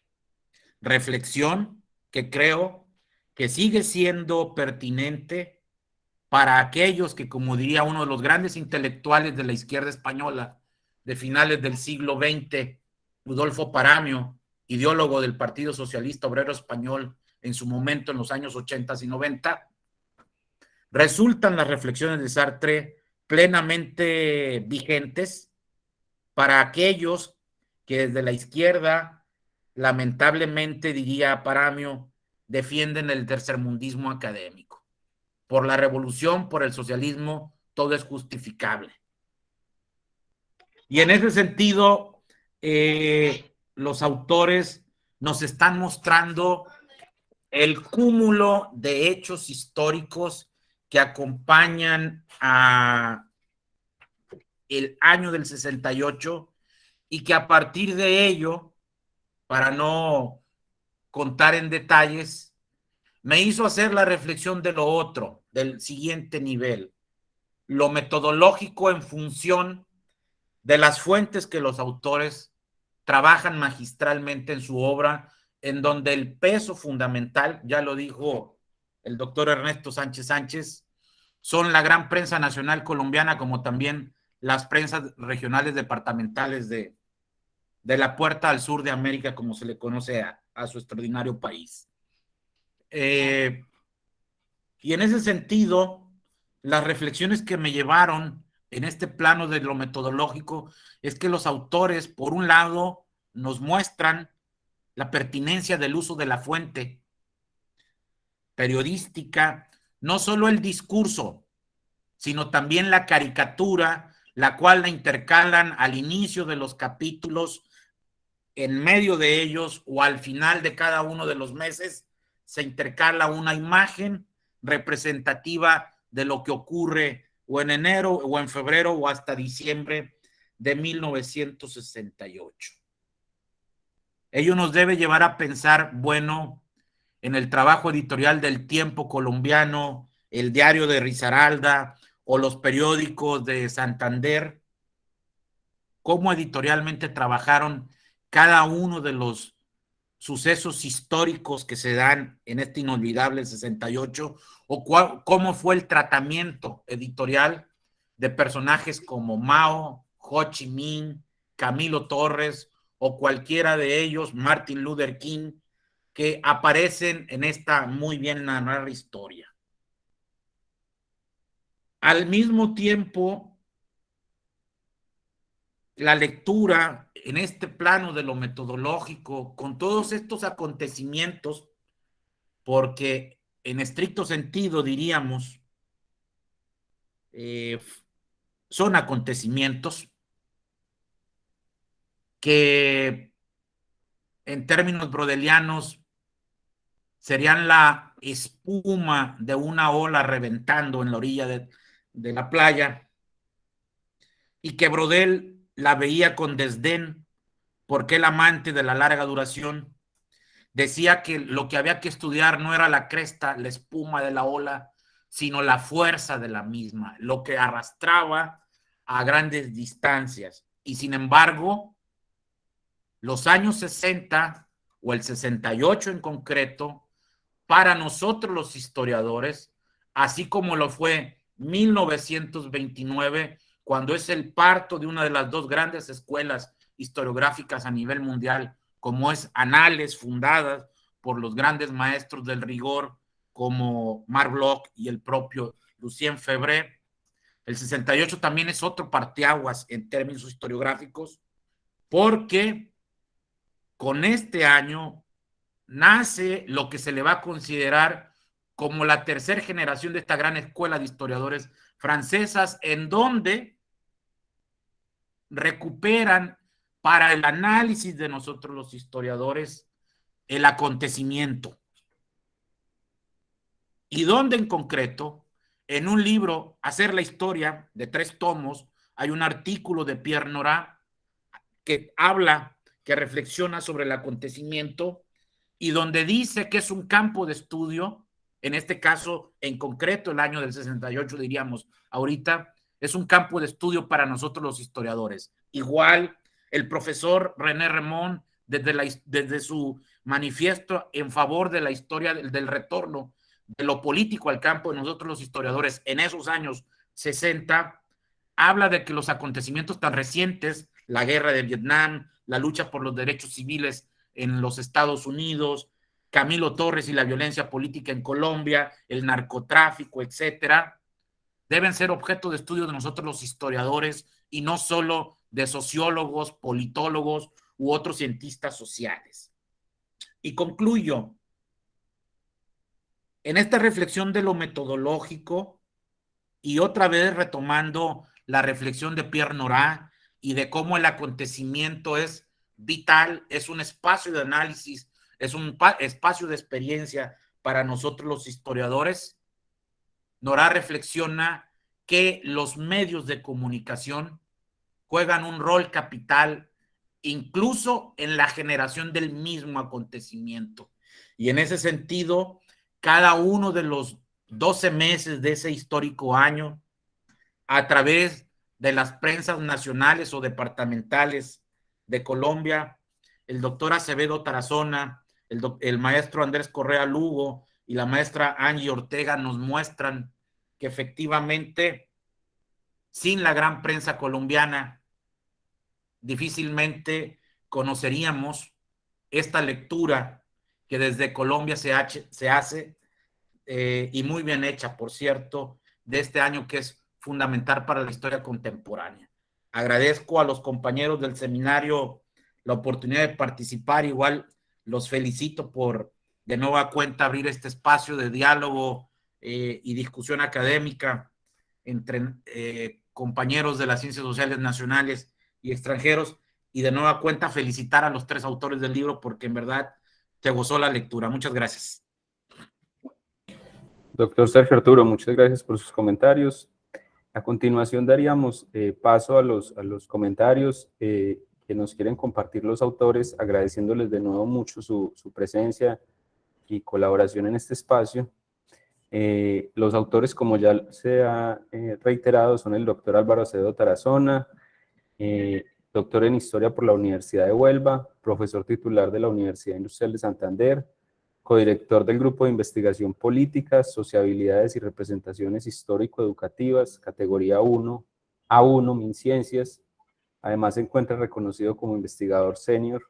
Speaker 4: Reflexión que creo que sigue siendo pertinente para aquellos que, como diría uno de los grandes intelectuales de la izquierda española de finales del siglo XX, Rodolfo Paramio, ideólogo del Partido Socialista Obrero Español en su momento en los años 80 y 90, resultan las reflexiones de Sartre plenamente vigentes para aquellos que desde la izquierda, lamentablemente, diría Paramio, defienden el tercermundismo académico. Por la revolución, por el socialismo, todo es justificable. Y en ese sentido, los autores nos están mostrando el cúmulo de hechos históricos que acompañan a el año del 68 y que a partir de ello, para no contar en detalles, me hizo hacer la reflexión de lo otro, del siguiente nivel, lo metodológico en función de las fuentes que los autores trabajan magistralmente en su obra, en donde el peso fundamental, ya lo dijo el doctor Ernesto Sánchez Sánchez, son la gran prensa nacional colombiana, como también las prensas regionales departamentales de la puerta al sur de América, como se le conoce a su extraordinario país. Y en ese sentido, las reflexiones que me llevaron en este plano de lo metodológico es que los autores, por un lado, nos muestran la pertinencia del uso de la fuente periodística, no solo el discurso, sino también la caricatura, la cual la intercalan al inicio de los capítulos, en medio de ellos o al final de cada uno de los meses, se intercala una imagen representativa de lo que ocurre o en enero o en febrero o hasta diciembre de 1968. Ello nos debe llevar a pensar, bueno, en el trabajo editorial del Tiempo colombiano, el diario de Risaralda o los periódicos de Santander, cómo editorialmente trabajaron cada uno de los sucesos históricos que se dan en este inolvidable 68, o cómo fue el tratamiento editorial de personajes como Mao, Ho Chi Minh, Camilo Torres o cualquiera de ellos, Martin Luther King, que aparecen en esta muy bien narrada historia. Al mismo tiempo, la lectura en este plano de lo metodológico, con todos estos acontecimientos, porque en estricto sentido diríamos, son acontecimientos que en términos brodelianos serían la espuma de una ola reventando en la orilla de la playa, y que Brodel la veía con desdén porque el amante de la larga duración decía que lo que había que estudiar no era la cresta, la espuma de la ola, sino la fuerza de la misma, lo que arrastraba a grandes distancias. Y sin embargo, los años 60 o el 68 en concreto, para nosotros los historiadores, así como lo fue 1929, cuando es el parto de una de las dos grandes escuelas historiográficas a nivel mundial, como es Anales, fundadas por los grandes maestros del rigor como Marc Bloch y el propio Lucien Febvre. El 68 también es otro parteaguas en términos historiográficos, porque con este año nace lo que se le va a considerar como la tercera generación de esta gran escuela de historiadores francesas, en donde recuperan para el análisis de nosotros los historiadores el acontecimiento. Y donde en concreto, en un libro, Hacer la historia, de 3 tomos, hay un artículo de Pierre Nora que habla, que reflexiona sobre el acontecimiento y donde dice que es un campo de estudio, en este caso, en concreto, el año del 68, diríamos, ahorita, es un campo de estudio para nosotros los historiadores. Igual, el profesor René Remond, desde su manifiesto en favor de la historia del retorno de lo político al campo de nosotros los historiadores en esos años 60, habla de que los acontecimientos tan recientes, la guerra de Vietnam, la lucha por los derechos civiles en los Estados Unidos, Camilo Torres y la violencia política en Colombia, el narcotráfico, etcétera, deben ser objeto de estudio de nosotros los historiadores y no solo de sociólogos, politólogos u otros cientistas sociales. Y concluyo. En esta reflexión de lo metodológico, y otra vez retomando la reflexión de Pierre Nora y de cómo el acontecimiento es vital, es un espacio de análisis, es un espacio de experiencia para nosotros los historiadores. Nora reflexiona que los medios de comunicación juegan un rol capital incluso en la generación del mismo acontecimiento. Y en ese sentido, cada uno de los 12 meses de ese histórico año, a través de las prensas nacionales o departamentales de Colombia, el doctor Acevedo Tarazona, el maestro Andrés Correa Lugo y la maestra Angie Ortega nos muestran que efectivamente, sin la gran prensa colombiana, difícilmente conoceríamos esta lectura que desde Colombia se hace y muy bien hecha, por cierto, de este año que es fundamental para la historia contemporánea. Agradezco a los compañeros del seminario la oportunidad de participar, igual los felicito por de nueva cuenta abrir este espacio de diálogo y discusión académica entre compañeros de las ciencias sociales nacionales y extranjeros, y de nueva cuenta felicitar a los 3 autores del libro porque en verdad se gozó la lectura. Muchas gracias.
Speaker 1: Doctor Sergio Arturo, muchas gracias por sus comentarios. A continuación daríamos paso a los comentarios que nos quieren compartir los autores, agradeciéndoles de nuevo mucho su presencia y colaboración en este espacio. Los autores, como ya se ha reiterado, son el doctor Álvaro Acevedo Tarazona, doctor en Historia por la Universidad de Huelva, profesor titular de la Universidad Industrial de Santander, codirector del Grupo de Investigación Políticas, Sociabilidades y Representaciones Histórico-Educativas, categoría 1, A1, MinCiencias. Además se encuentra reconocido como investigador senior.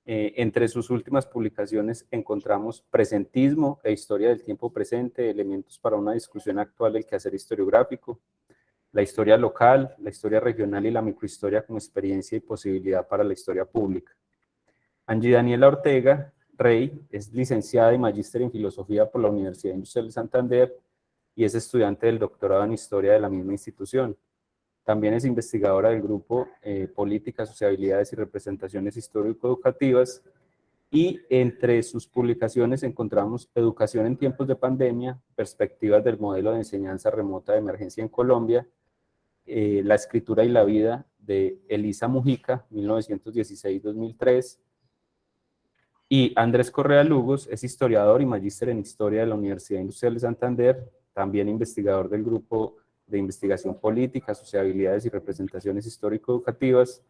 Speaker 1: Entre sus últimas publicaciones encontramos Presentismo e Historia del Tiempo Presente, elementos para una discusión actual del quehacer historiográfico, la historia local, la historia regional y la microhistoria como experiencia y posibilidad para la historia pública. Angie Daniela Ortega Rey es licenciada y magíster en Filosofía por la Universidad Industrial de Santander y es estudiante del doctorado en Historia de la misma institución. También es investigadora del grupo Políticas, Sociabilidades y Representaciones Histórico-Educativas, y entre sus publicaciones encontramos Educación en tiempos de pandemia, Perspectivas del modelo de enseñanza remota de emergencia en Colombia, La escritura y la vida de Elisa Mujica, 1916-2003, y Andrés Correa Lugos es historiador y magíster en Historia de la Universidad Industrial de Santander, también investigador del Grupo de Investigación Política, Sociabilidades y Representaciones Histórico-Educativas.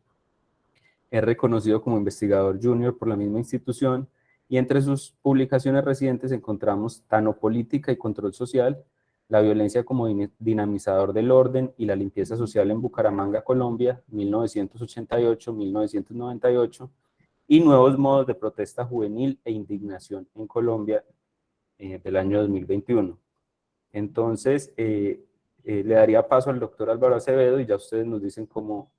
Speaker 1: Es reconocido como investigador junior por la misma institución, y entre sus publicaciones recientes encontramos Tanopolítica y Control Social, la violencia como dinamizador del orden y la limpieza social en Bucaramanga, Colombia, 1988-1998, y Nuevos modos de protesta juvenil e indignación en Colombia, del año 2021. Entonces, le daría paso al doctor Álvaro Acevedo y ya ustedes nos dicen cómo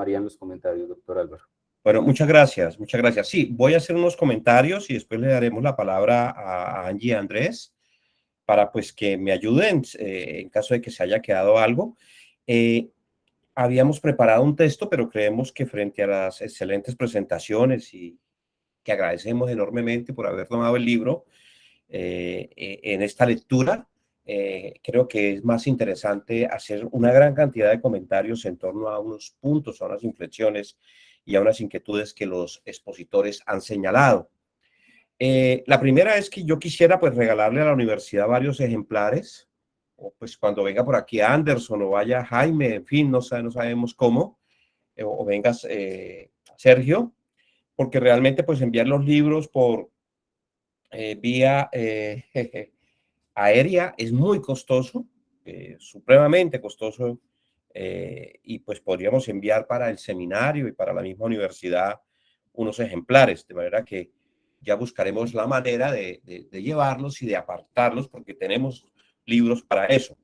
Speaker 1: harían los comentarios, doctor Álvaro.
Speaker 2: Bueno, muchas gracias, muchas gracias. Sí, voy a hacer unos comentarios y después le daremos la palabra a Angie y a Andrés para pues que me ayuden en caso de que se haya quedado algo. Habíamos preparado un texto, pero creemos que frente a las excelentes presentaciones y que agradecemos enormemente por haber tomado el libro en esta lectura, creo que es más interesante hacer una gran cantidad de comentarios en torno a unos puntos, a unas inflexiones y a unas inquietudes que los expositores han señalado. La primera es que yo quisiera pues regalarle a la universidad varios ejemplares, o pues cuando venga por aquí Anderson o vaya Jaime, en fin, no sabemos cómo, o vengas Sergio, porque realmente pues enviar los libros por vía aérea es muy costoso, supremamente costoso, y pues podríamos enviar para el seminario y para la misma universidad unos ejemplares, de manera que ya buscaremos la manera de llevarlos y de apartarlos, porque tenemos libros para eso.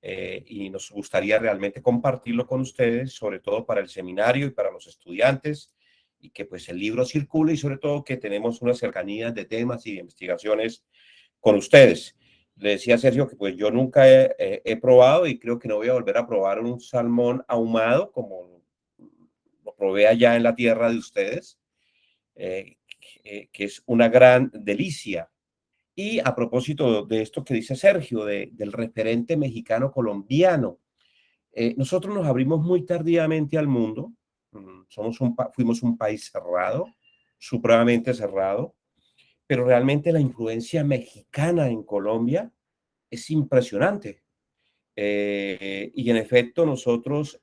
Speaker 2: Y nos gustaría realmente compartirlo con ustedes, sobre todo para el seminario y para los estudiantes, y que pues el libro circule y sobre todo que tenemos una cercanía de temas y de investigaciones con ustedes. Le decía a Sergio que pues yo nunca he probado y creo que no voy a volver a probar un salmón ahumado como probé allá en la tierra de ustedes, que es una gran delicia. Y a propósito de esto que dice Sergio, del referente mexicano colombiano, nosotros nos abrimos muy tardíamente al mundo. Fuimos un país cerrado, supremamente cerrado, pero realmente la influencia mexicana en Colombia es impresionante. Y en efecto nosotros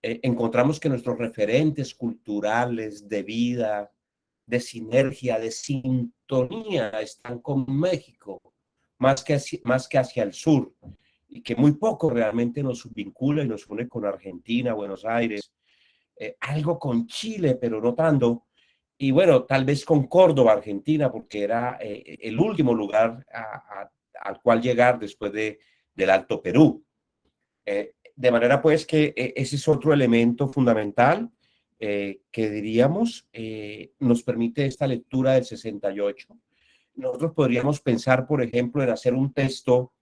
Speaker 2: encontramos que nuestros referentes culturales de vida, de sinergia, de sintonía, están con México, más que hacia el sur, y que muy poco realmente nos vincula y nos une con Argentina, Buenos Aires, algo con Chile, pero no tanto, y bueno, tal vez con Córdoba, Argentina, porque era el último lugar al cual llegar después del Alto Perú. De manera pues que ese es otro elemento fundamental que diríamos nos permite esta lectura del 68. Nosotros podríamos pensar, por ejemplo, en hacer un texto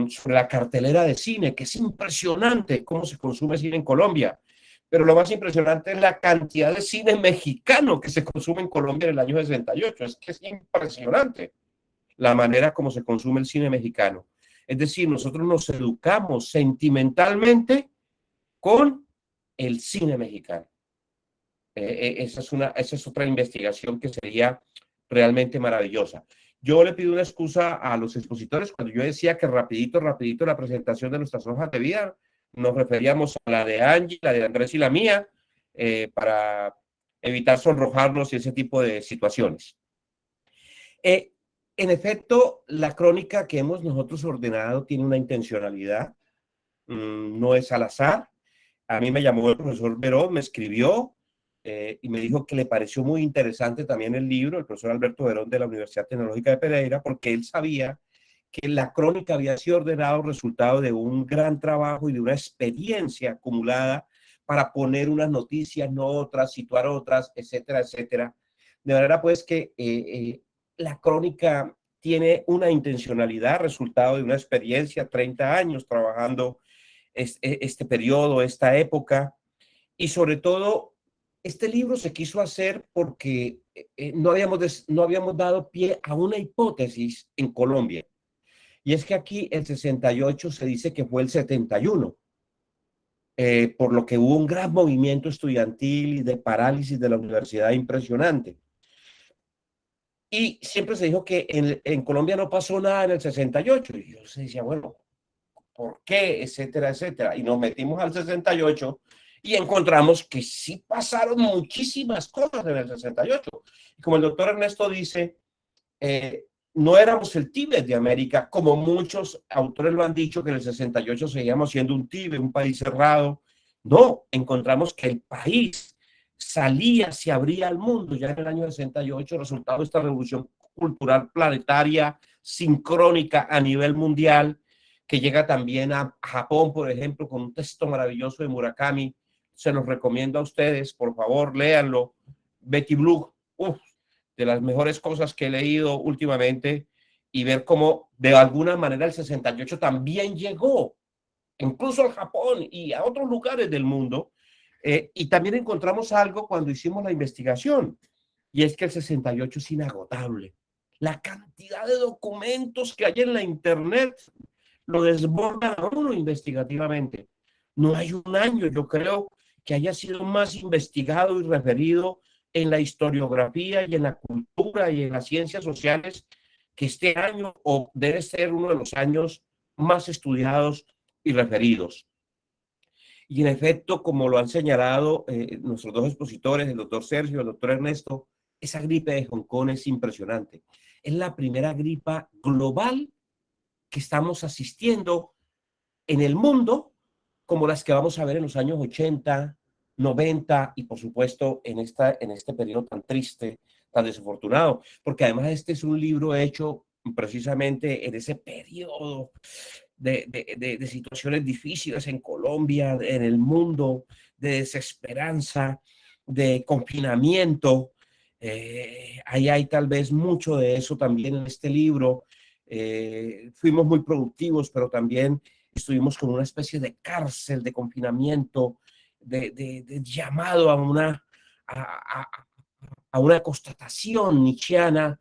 Speaker 2: sobre la cartelera de cine, que es impresionante cómo se consume cine en Colombia. Pero lo más impresionante es la cantidad de cine mexicano que se consume en Colombia en el año 68. Es que es impresionante la manera como se consume el cine mexicano. Es decir, nosotros nos educamos sentimentalmente con el cine mexicano. Esa es otra investigación que sería realmente maravillosa. Yo le pido una excusa a los expositores cuando yo decía que rapidito la presentación de nuestras hojas de vida, nos referíamos a la de Angie, la de Andrés y la mía, para evitar sonrojarnos y ese tipo de situaciones. En efecto, la crónica que hemos nosotros ordenado tiene una intencionalidad, no es al azar. A mí me llamó el profesor Verón, me escribió y me dijo que le pareció muy interesante también el libro, el profesor Alberto Verón de la Universidad Tecnológica de Pereira, porque él sabía que la crónica había sido ordenado resultado de un gran trabajo y de una experiencia acumulada para poner unas noticias, no otras, situar otras, etcétera, etcétera. De manera pues que la crónica tiene una intencionalidad, resultado de una experiencia, 30 años trabajando este periodo, esta época, y sobre todo, este libro se quiso hacer porque no habíamos dado pie a una hipótesis en Colombia, y es que aquí el 68 se dice que fue el 71, por lo que hubo un gran movimiento estudiantil y de parálisis de la universidad impresionante. Y siempre se dijo que en Colombia no pasó nada en el 68. Y yo se decía, bueno, ¿por qué? Etcétera, etcétera. Y nos metimos al 68 y encontramos que sí pasaron muchísimas cosas en el 68. Y como el doctor Ernesto dice, no éramos el Tíbet de América, como muchos autores lo han dicho, que en el 68 seguíamos siendo un Tíbet, un país cerrado. No, encontramos que el país se abría al mundo ya en el año 68, resultado de esta revolución cultural planetaria, sincrónica a nivel mundial, que llega también a Japón, por ejemplo, con un texto maravilloso de Murakami. Se los recomiendo a ustedes, por favor, léanlo. Betty Blue, de las mejores cosas que he leído últimamente, y ver cómo de alguna manera el 68 también llegó, incluso al Japón y a otros lugares del mundo. Y también encontramos algo cuando hicimos la investigación, y es que el 68 es inagotable. La cantidad de documentos que hay en la internet lo desborda a uno investigativamente. No hay un año, yo creo, que haya sido más investigado y referido en la historiografía y en la cultura y en las ciencias sociales que este año, o debe ser uno de los años más estudiados y referidos. Y en efecto, como lo han señalado nuestros dos expositores, el doctor Sergio y el doctor Ernesto, esa gripe de Hong Kong es impresionante. Es la primera gripa global que estamos asistiendo en el mundo, como las que vamos a ver en los años 80, 90 y por supuesto en este periodo tan triste, tan desafortunado, porque además este es un libro hecho precisamente en ese periodo de situaciones difíciles en Colombia, en el mundo, de desesperanza, de confinamiento. Ahí hay tal vez mucho de eso también en este libro. Fuimos muy productivos, pero también estuvimos con una especie de cárcel de confinamiento de llamado a una constatación nietzscheana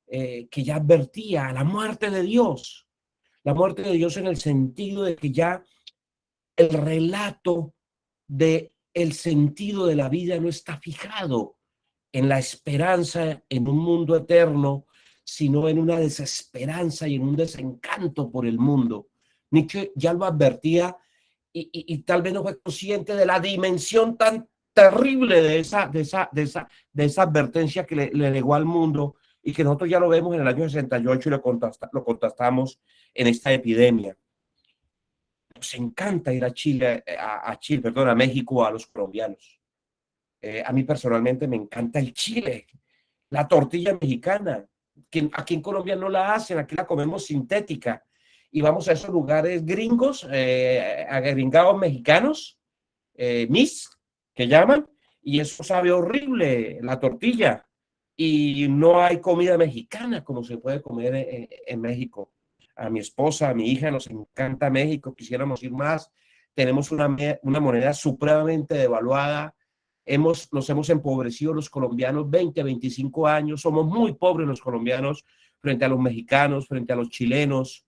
Speaker 2: que ya advertía a la muerte de Dios. La muerte de Dios en el sentido de que ya el relato del sentido de la vida no está fijado en la esperanza en un mundo eterno, sino en una desesperanza y en un desencanto por el mundo. Nietzsche ya lo advertía y tal vez no fue consciente de la dimensión tan terrible de esa advertencia que le legó al mundo y que nosotros ya lo vemos en el año 68 y lo contrastamos en esta epidemia. Nos encanta ir a Chile, a México, a los colombianos. A mí personalmente me encanta el chile, la tortilla mexicana, que aquí en Colombia no la hacen, aquí la comemos sintética. Y vamos a esos lugares gringos, agringados mexicanos, mis, que llaman, y eso sabe horrible, la tortilla. Y no hay comida mexicana como se puede comer en México. A mi esposa, a mi hija nos encanta México, quisiéramos ir más. Tenemos una moneda supremamente devaluada. Nos hemos empobrecido los colombianos 20, 25 años. Somos muy pobres los colombianos frente a los mexicanos, frente a los chilenos.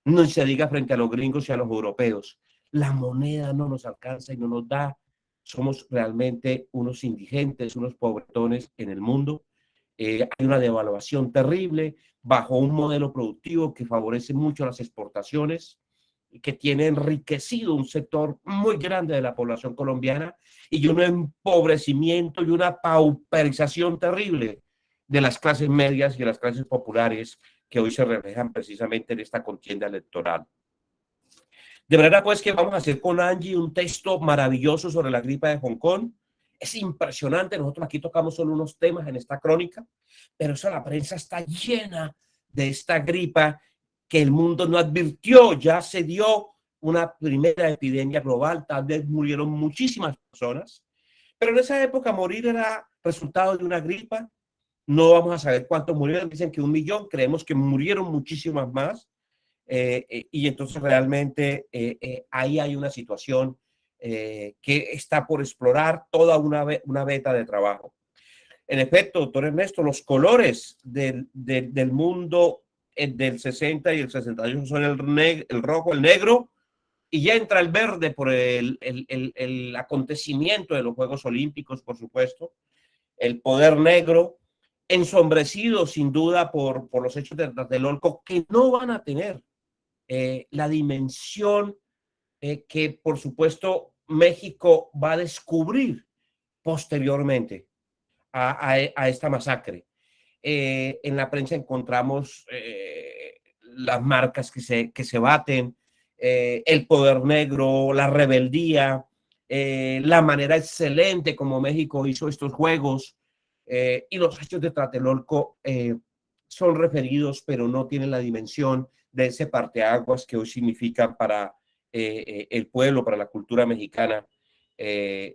Speaker 2: No se diga frente a los gringos y a los europeos. La moneda no nos alcanza y no nos da. Somos realmente unos indigentes, unos pobretones en el mundo. Hay una devaluación terrible bajo un modelo productivo que favorece mucho las exportaciones y que tiene enriquecido un sector muy grande de la población colombiana y un empobrecimiento y una pauperización terrible de las clases medias y de las clases populares que hoy se reflejan precisamente en esta contienda electoral. De manera pues que vamos a hacer con Angie un texto maravilloso sobre la gripe de Hong Kong. Es impresionante, nosotros aquí tocamos solo unos temas en esta crónica, pero eso la prensa está llena de esta gripa que el mundo no advirtió. Ya se dio una primera epidemia global, tal vez murieron muchísimas personas, pero en esa época morir era resultado de una gripa. No vamos a saber cuántos murieron, dicen que 1 millón, creemos que murieron muchísimas más. Y entonces realmente ahí hay una situación que está por explorar, toda una beta de trabajo. En efecto, doctor Ernesto, los colores del mundo del 60 y el 68 son el rojo, el negro, y ya entra el verde por el acontecimiento de los Juegos Olímpicos, por supuesto, el poder negro, ensombrecido sin duda por los hechos de Tlatelolco, que no van a tener la dimensión que, por supuesto, México va a descubrir posteriormente a esta masacre. En la prensa encontramos las marcas que se baten, el poder negro, la rebeldía, la manera excelente como México hizo estos juegos, y los hechos de Tlatelolco son referidos, pero no tienen la dimensión de ese parteaguas que hoy significan para el pueblo, para la cultura mexicana,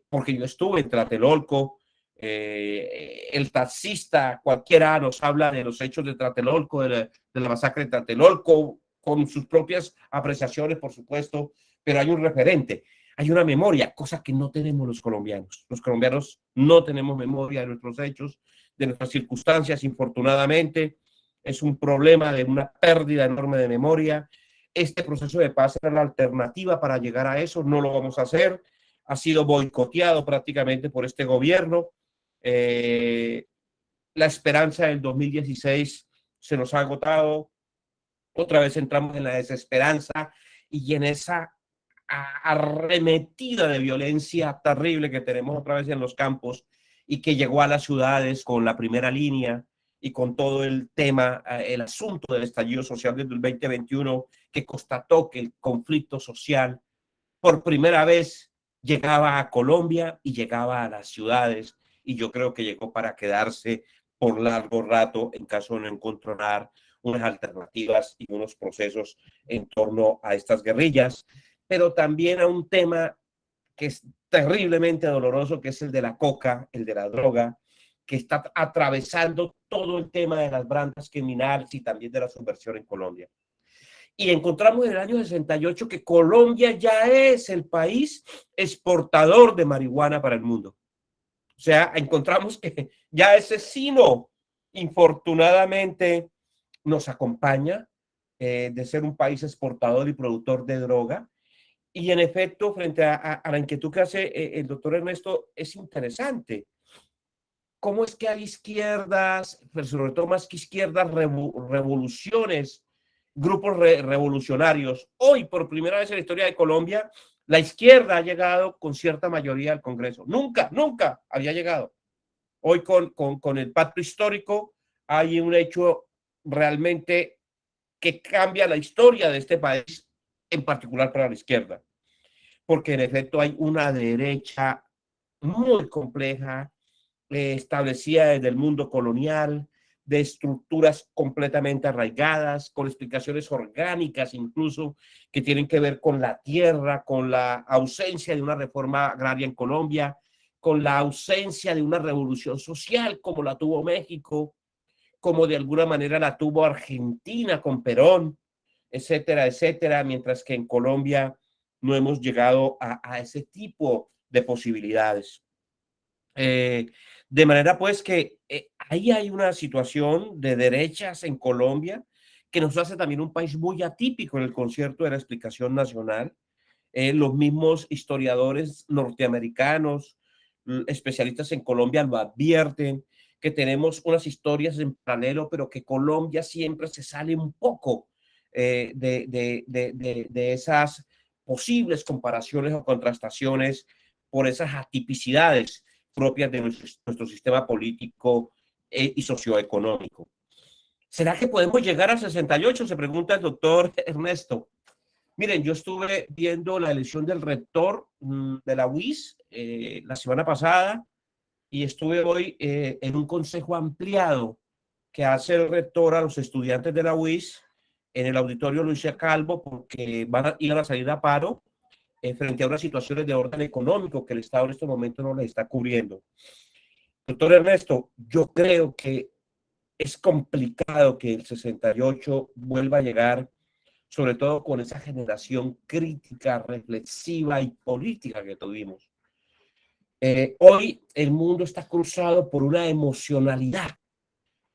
Speaker 2: porque yo estuve en Tlatelolco. El taxista, cualquiera nos habla de los hechos de Tlatelolco, de la masacre de Tlatelolco, con sus propias apreciaciones, por supuesto, pero hay un referente, hay una memoria, cosa que no tenemos los colombianos. Los colombianos no tenemos memoria de nuestros hechos, de nuestras circunstancias, infortunadamente. Es un problema de una pérdida enorme de memoria. Este proceso de paz era la alternativa para llegar a eso, no lo vamos a hacer. Ha sido boicoteado prácticamente por este gobierno. La esperanza del 2016 se nos ha agotado. Otra vez entramos en la desesperanza y en esa arremetida de violencia terrible que tenemos otra vez en los campos y que llegó a las ciudades con la primera línea y con todo el tema, el asunto del estallido social desde el 2021, que constató que el conflicto social por primera vez llegaba a Colombia y llegaba a las ciudades, y yo creo que llegó para quedarse por largo rato en caso de no encontrar unas alternativas y unos procesos en torno a estas guerrillas, pero también a un tema que es terriblemente doloroso, que es el de la coca, el de la droga, que está atravesando todo el tema de las bandas criminales y también de la subversión en Colombia. y encontramos en el año 68 que Colombia ya es el país exportador de marihuana para el mundo. O sea, encontramos que ya ese sino, infortunadamente, nos acompaña de ser un país exportador y productor de droga. Y en efecto, frente a la inquietud que hace el doctor Ernesto, es interesante. ¿Cómo es que hay izquierdas, pero sobre todo más que izquierdas, revoluciones, grupos revolucionarios? Hoy, por primera vez en la historia de Colombia, la izquierda ha llegado con cierta mayoría al Congreso. Nunca, nunca había llegado. Hoy con el pacto histórico hay un hecho realmente que cambia la historia de este país, en particular para la izquierda. Porque en efecto hay una derecha muy compleja, establecida desde el mundo colonial, de estructuras completamente arraigadas, con explicaciones orgánicas incluso, que tienen que ver con la tierra, con la ausencia de una reforma agraria en Colombia, con la ausencia de una revolución social como la tuvo México, como de alguna manera la tuvo Argentina con Perón, etcétera, etcétera, mientras que en Colombia no hemos llegado a ese tipo de posibilidades. De manera pues que ahí hay una situación de derechas en Colombia que nos hace también un país muy atípico en el concierto de la explicación nacional. Los mismos historiadores norteamericanos, especialistas en Colombia lo advierten, que tenemos unas historias en paralelo, pero que Colombia siempre se sale un poco de esas posibles comparaciones o contrastaciones por esas atipicidades propias de nuestro sistema político y socioeconómico. ¿Será que podemos llegar al 68? Se pregunta el doctor Ernesto. Miren, yo estuve viendo la elección del rector de la UIS la semana pasada y estuve hoy en un consejo ampliado que hace el rector a los estudiantes de la UIS en el auditorio Luisa Calvo porque van a ir a salir a paro frente a unas situaciones de orden económico que el Estado en estos momentos no les está cubriendo. Doctor Ernesto, yo creo que es complicado que el 68 vuelva a llegar, sobre todo con esa generación crítica, reflexiva y política que tuvimos. Hoy el mundo está cruzado por una emocionalidad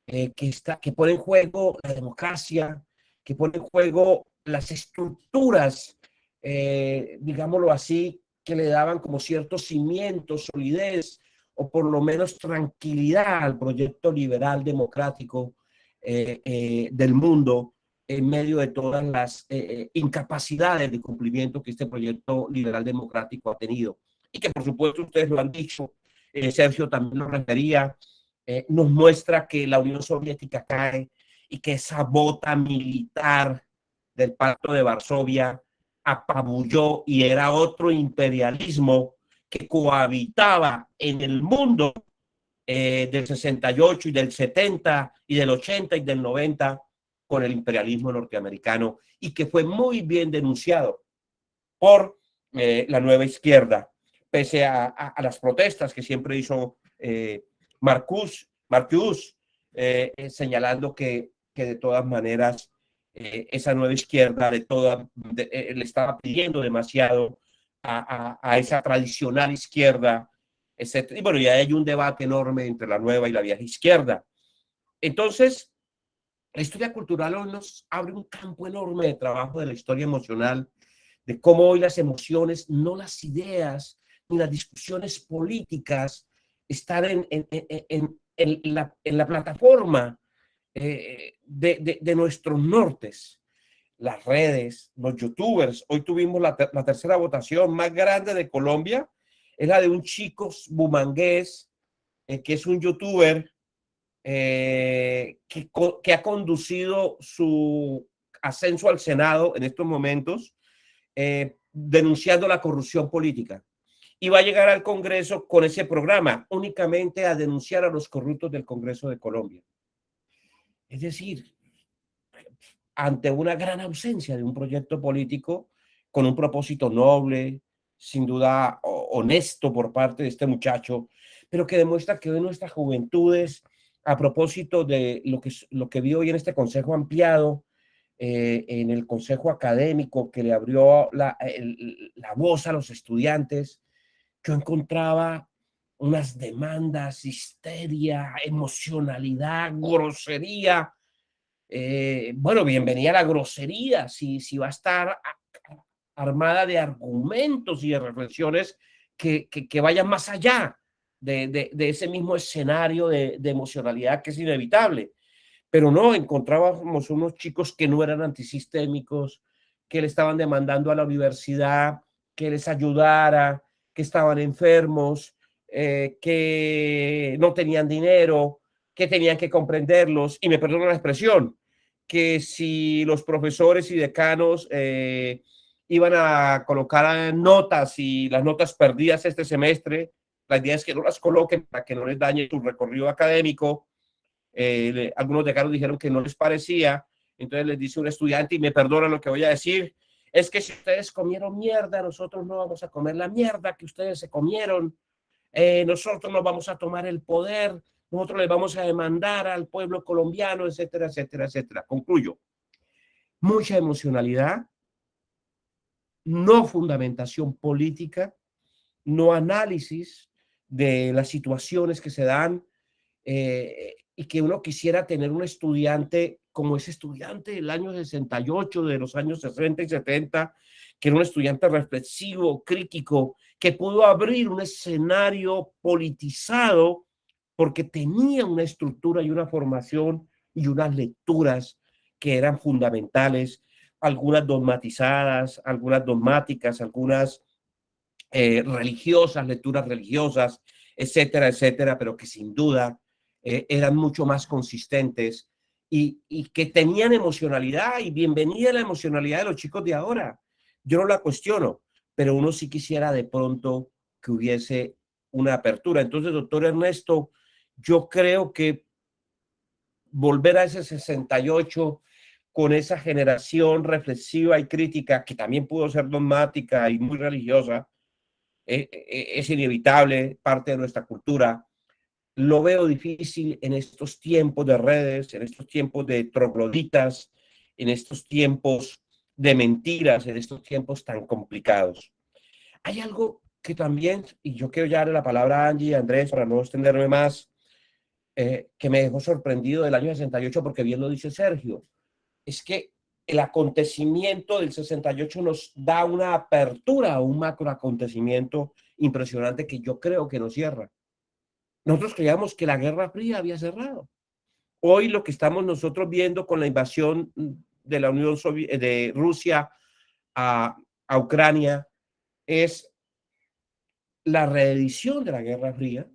Speaker 2: que pone en juego la democracia, que pone en juego las estructuras, digámoslo así, que le daban como ciertos cimientos, solidez, o por lo menos tranquilidad al proyecto liberal democrático del mundo en medio de todas las incapacidades de cumplimiento que este proyecto liberal democrático ha tenido. Y que por supuesto ustedes lo han dicho, Sergio también lo refería, nos muestra que la Unión Soviética cae y que esa bota militar del Pacto de Varsovia apabulló y era otro imperialismo que cohabitaba en el mundo del 68 y del 70 y del 80 y del 90 con el imperialismo norteamericano y que fue muy bien denunciado por la nueva izquierda, pese a las protestas que siempre hizo Marcus, señalando que de todas maneras esa nueva izquierda le estaba pidiendo demasiado a esa tradicional izquierda, etc. Y bueno, ya hay un debate enorme entre la nueva y la vieja izquierda. Entonces, la historia cultural hoy nos abre un campo enorme de trabajo de la historia emocional, de cómo hoy las emociones, no las ideas, ni las discusiones políticas, están en la plataforma de nuestros nortes. Las redes, los youtubers. Hoy tuvimos la tercera votación más grande de Colombia, es la de un chico bumangués, que es un youtuber que ha conducido su ascenso al Senado en estos momentos, denunciando la corrupción política. Y va a llegar al Congreso con ese programa, únicamente a denunciar a los corruptos del Congreso de Colombia. Es decir, ante una gran ausencia de un proyecto político con un propósito noble, sin duda honesto por parte de este muchacho, pero que demuestra que hoy nuestras juventudes, a propósito de lo que vi hoy en este consejo ampliado, en el consejo académico que le abrió la voz a los estudiantes, yo encontraba unas demandas, histeria, emocionalidad, grosería. Bueno, bienvenida a la grosería, si va a estar armada de argumentos y de reflexiones que vayan más allá de ese mismo escenario de emocionalidad que es inevitable. Pero no, encontrábamos unos chicos que no eran antisistémicos, que le estaban demandando a la universidad que les ayudara, que estaban enfermos, que no tenían dinero, que tenían que comprenderlos, y me perdono la expresión, que si los profesores y decanos iban a colocar notas y las notas perdidas este semestre, la idea es que no las coloquen para que no les dañe su recorrido académico. Algunos decanos dijeron que no les parecía, entonces les dice un estudiante, y me perdona lo que voy a decir, es que si ustedes comieron mierda, nosotros no vamos a comer la mierda que ustedes se comieron, nosotros no vamos a tomar el poder, nosotros le vamos a demandar al pueblo colombiano, etcétera, etcétera, etcétera. Concluyo. Mucha emocionalidad, no fundamentación política, no análisis de las situaciones que se dan, y que uno quisiera tener un estudiante como ese estudiante del año 68, de los años 60 y 70, que era un estudiante reflexivo, crítico, que pudo abrir un escenario politizado porque tenía una estructura y una formación y unas lecturas que eran fundamentales, algunas dogmatizadas, algunas dogmáticas, algunas religiosas, lecturas religiosas, etcétera, etcétera, pero que sin duda eran mucho más consistentes y que tenían emocionalidad, y bienvenida la emocionalidad de los chicos de ahora. Yo no la cuestiono, pero uno sí quisiera de pronto que hubiese una apertura. Entonces, doctor Ernesto, yo creo que volver a ese 68 con esa generación reflexiva y crítica, que también pudo ser dogmática y muy religiosa, es inevitable, parte de nuestra cultura. Lo veo difícil en estos tiempos de redes, en estos tiempos de trogloditas, en estos tiempos de mentiras, en estos tiempos tan complicados. Hay algo que también, y yo quiero ya darle la palabra a Angie y a Andrés para no extenderme más, que me dejó sorprendido del año 68, porque bien lo dice Sergio, es que el acontecimiento del 68 nos da una apertura a un macro acontecimiento impresionante que yo creo que nos cierra. Nosotros creíamos que la Guerra Fría había cerrado. Hoy lo que estamos nosotros viendo con la invasión de la Unión Soviética, de Rusia a Ucrania, es la reedición de la Guerra Fría,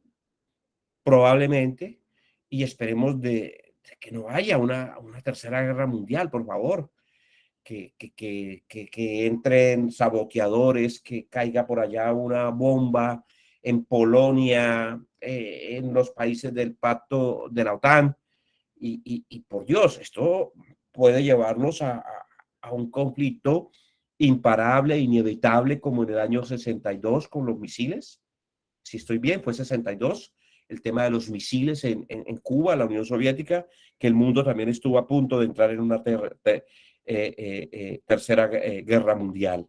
Speaker 2: probablemente, y esperemos de que no haya una tercera guerra mundial, por favor. Que entren saboteadores, que caiga por allá una bomba en Polonia, en los países del pacto de la OTAN. Y por Dios, esto puede llevarnos a un conflicto imparable, inevitable, como en el año 62 con los misiles. Si estoy bien, fue 62, el tema de los misiles en Cuba, la Unión Soviética, que el mundo también estuvo a punto de entrar en una tercera guerra mundial.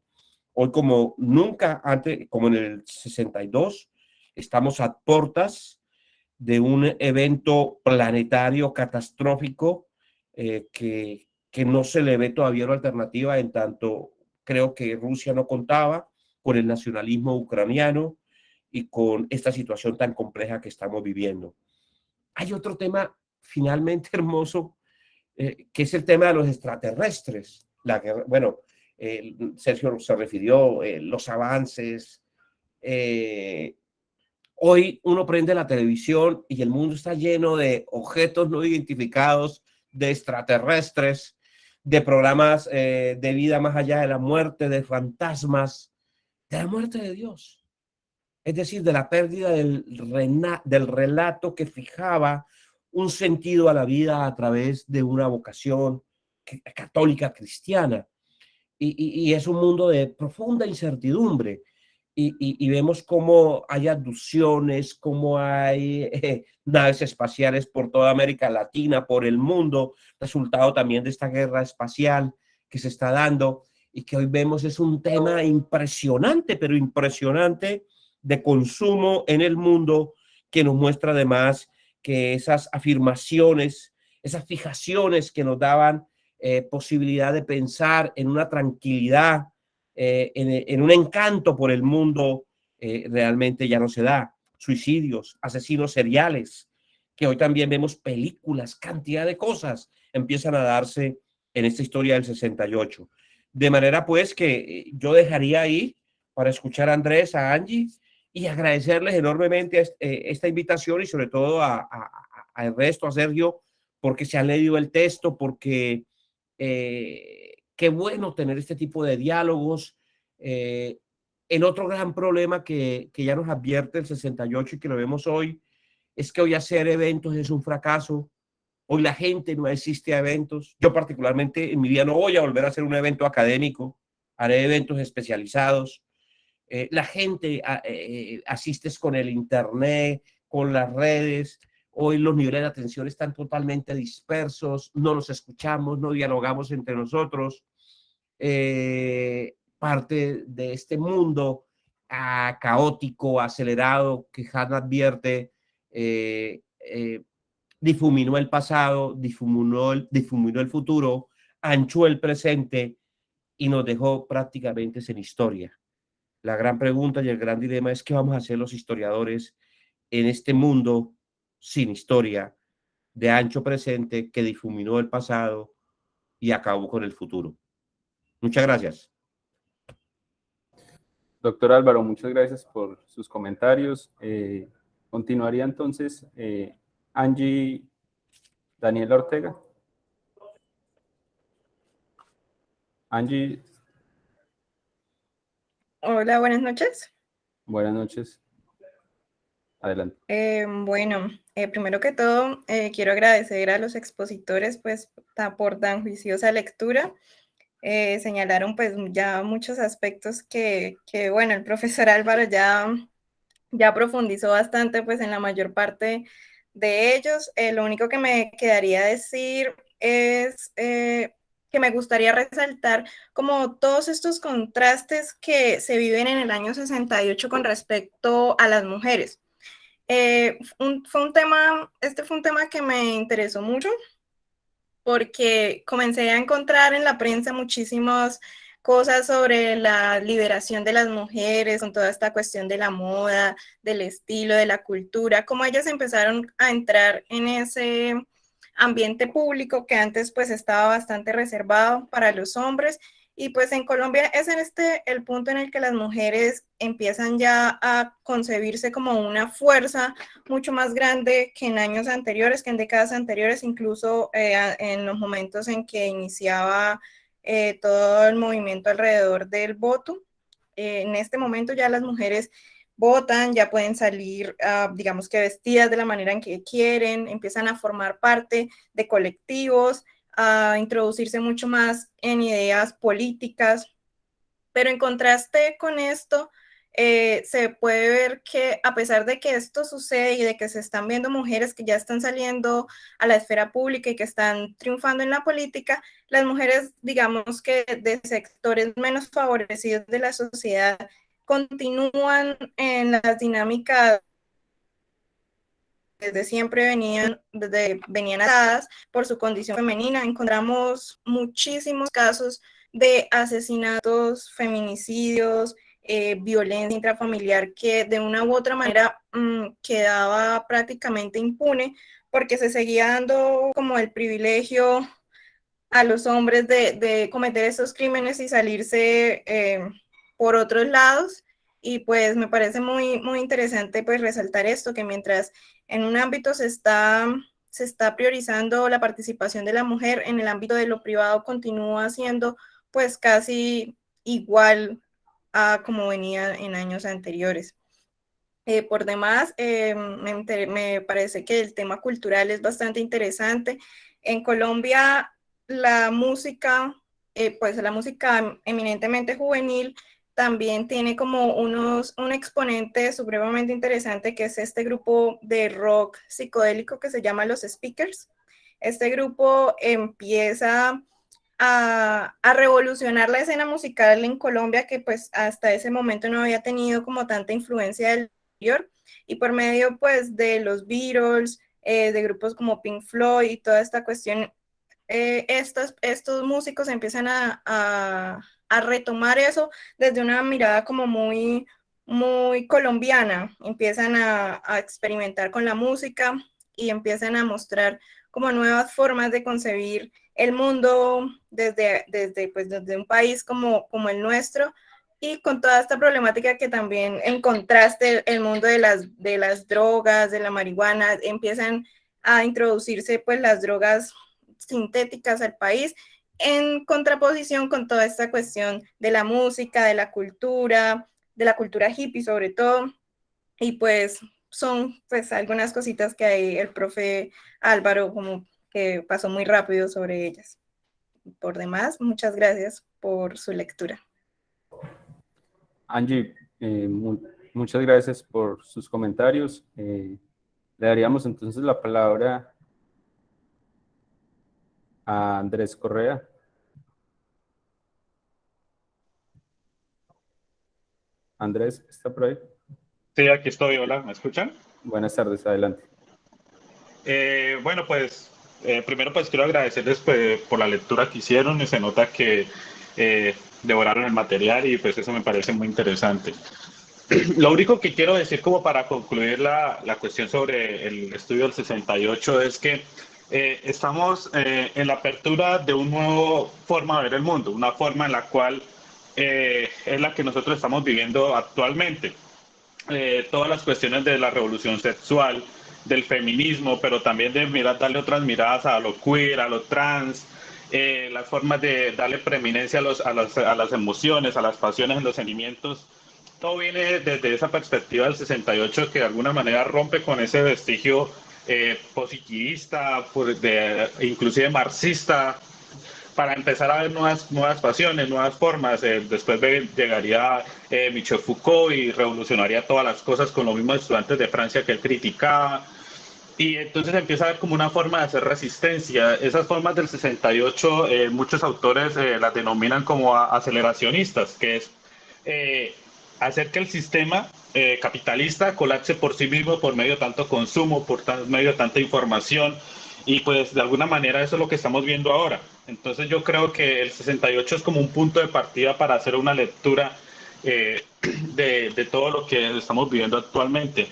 Speaker 2: Hoy, como nunca antes, como en el 62, estamos a puertas de un evento planetario catastrófico que no se le ve todavía una alternativa, en tanto creo que Rusia no contaba con el nacionalismo ucraniano y con esta situación tan compleja que estamos viviendo. Hay otro tema finalmente hermoso, que es el tema de los extraterrestres. La guerra, bueno, Sergio se refirió, los avances. Hoy uno prende la televisión y el mundo está lleno de objetos no identificados, de extraterrestres, de programas de vida más allá de la muerte, de fantasmas, de la muerte de Dios. Es decir, de la pérdida del relato que fijaba un sentido a la vida a través de una vocación católica cristiana. Y es un mundo de profunda incertidumbre. y vemos cómo hay abducciones, cómo hay naves espaciales por toda América Latina, por el mundo, resultado también de esta guerra espacial que se está dando y que hoy vemos es un tema impresionante, pero impresionante de consumo en el mundo, que nos muestra además que esas afirmaciones, esas fijaciones que nos daban posibilidad de pensar en una tranquilidad, en un encanto por el mundo, realmente ya no se da. Suicidios, asesinos seriales, que hoy también vemos películas, cantidad de cosas empiezan a darse en esta historia del 68. De manera pues que yo dejaría ahí para escuchar a Andrés, a Angie, y agradecerles enormemente esta invitación y sobre todo a Ernesto, a Sergio, porque se han leído el texto, porque qué bueno tener este tipo de diálogos. El otro gran problema que ya nos advierte el 68 y que lo vemos hoy es que hoy hacer eventos es un fracaso. Hoy la gente no asiste a eventos. Yo particularmente en mi vida no voy a volver a hacer un evento académico, haré eventos especializados. La gente asiste con el internet, con las redes. Hoy los niveles de atención están totalmente dispersos, no nos escuchamos, no dialogamos entre nosotros. Parte de este mundo caótico, acelerado, que Hannah advierte, difuminó el pasado, difuminó el futuro, anchó el presente y nos dejó prácticamente sin historia. La gran pregunta y el gran dilema es qué vamos a hacer los historiadores en este mundo sin historia, de ancho presente, que difuminó el pasado y acabó con el futuro. Muchas gracias.
Speaker 1: Doctor Álvaro, muchas gracias por sus comentarios. Continuaría entonces Angie Daniela Ortega. Angie.
Speaker 5: Hola, buenas noches.
Speaker 1: Buenas noches. Adelante.
Speaker 5: Bueno, primero que todo, quiero agradecer a los expositores pues, por tan juiciosa lectura. Señalaron pues ya muchos aspectos que bueno, el profesor Álvaro ya profundizó bastante pues en la mayor parte de ellos. Lo único que me quedaría decir es que me gustaría resaltar como todos estos contrastes que se viven en el año 68 con respecto a las mujeres. Este fue un tema que me interesó mucho porque comencé a encontrar en la prensa muchísimas cosas sobre la liberación de las mujeres, con toda esta cuestión de la moda, del estilo, de la cultura, cómo ellas empezaron a entrar en ese ambiente público que antes pues estaba bastante reservado para los hombres. Y pues en Colombia es el punto en el que las mujeres empiezan ya a concebirse como una fuerza mucho más grande que en años anteriores, que en décadas anteriores, incluso en los momentos en que iniciaba todo el movimiento alrededor del voto. En este momento ya las mujeres votan, ya pueden salir, digamos que vestidas de la manera en que quieren, empiezan a formar parte de colectivos, a introducirse mucho más en ideas políticas, pero en contraste con esto, se puede ver que a pesar de que esto sucede y de que se están viendo mujeres que ya están saliendo a la esfera pública y que están triunfando en la política, las mujeres, digamos que de sectores menos favorecidos de la sociedad, continúan en las dinámicas desde siempre venían atadas por su condición femenina. Encontramos muchísimos casos de asesinatos, feminicidios, violencia intrafamiliar que de una u otra manera quedaba prácticamente impune porque se seguía dando como el privilegio a los hombres de cometer esos crímenes y salirse por otros lados. Y pues me parece muy, muy interesante pues resaltar esto, que mientras en un ámbito se está priorizando la participación de la mujer, en el ámbito de lo privado continúa siendo pues casi igual a como venía en años anteriores. Por demás, me parece que el tema cultural es bastante interesante. En Colombia, la música, pues la música eminentemente juvenil, también tiene como un exponente supremamente interesante, que es este grupo de rock psicodélico que se llama Los Speakers. Este grupo empieza a revolucionar la escena musical en Colombia, que pues hasta ese momento no había tenido como tanta influencia del exterior, y por medio pues de los Beatles, de grupos como Pink Floyd y toda esta cuestión, estos músicos empiezan a retomar eso desde una mirada como muy colombiana, empiezan a experimentar con la música y empiezan a mostrar como nuevas formas de concebir el mundo desde un país como el nuestro, y con toda esta problemática que también en contraste el mundo de las drogas, de la marihuana, empiezan a introducirse pues las drogas sintéticas al país, en contraposición con toda esta cuestión de la música, de la cultura hippie sobre todo, y pues son pues algunas cositas que hay el profe Álvaro como que pasó muy rápido sobre ellas. Por demás, muchas gracias por su lectura.
Speaker 1: Angie, muchas gracias por sus comentarios. Le daríamos entonces la palabra a Andrés Correa. Andrés, ¿está por ahí?
Speaker 6: Sí, aquí estoy. Hola, ¿me escuchan?
Speaker 1: Buenas tardes, adelante.
Speaker 6: Bueno, pues primero pues quiero agradecerles pues, por la lectura que hicieron. Y se nota que devoraron el material y pues eso me parece muy interesante. Lo único que quiero decir como para concluir la cuestión sobre el estudio del 68 es que estamos en la apertura de una nueva forma de ver el mundo, una forma en la cual es la que nosotros estamos viviendo actualmente. Todas las cuestiones de la revolución sexual, del feminismo, pero también de darle otras miradas a lo queer, a lo trans, las formas de darle preeminencia a las emociones, a las pasiones, a los sentimientos. Todo viene desde esa perspectiva del 68 que de alguna manera rompe con ese vestigio positivista, inclusive marxista, para empezar a ver nuevas pasiones, nuevas formas. Después llegaría Michel Foucault y revolucionaría todas las cosas con los mismos estudiantes de Francia que él criticaba. Y entonces empieza a ver como una forma de hacer resistencia. Esas formas del 68, muchos autores las denominan como aceleracionistas, que es hacer que el sistema capitalista colapse por sí mismo por medio de tanto consumo, medio de tanta información, y pues de alguna manera eso es lo que estamos viendo ahora. Entonces yo creo que el 68 es como un punto de partida para hacer una lectura de todo lo que estamos viviendo actualmente.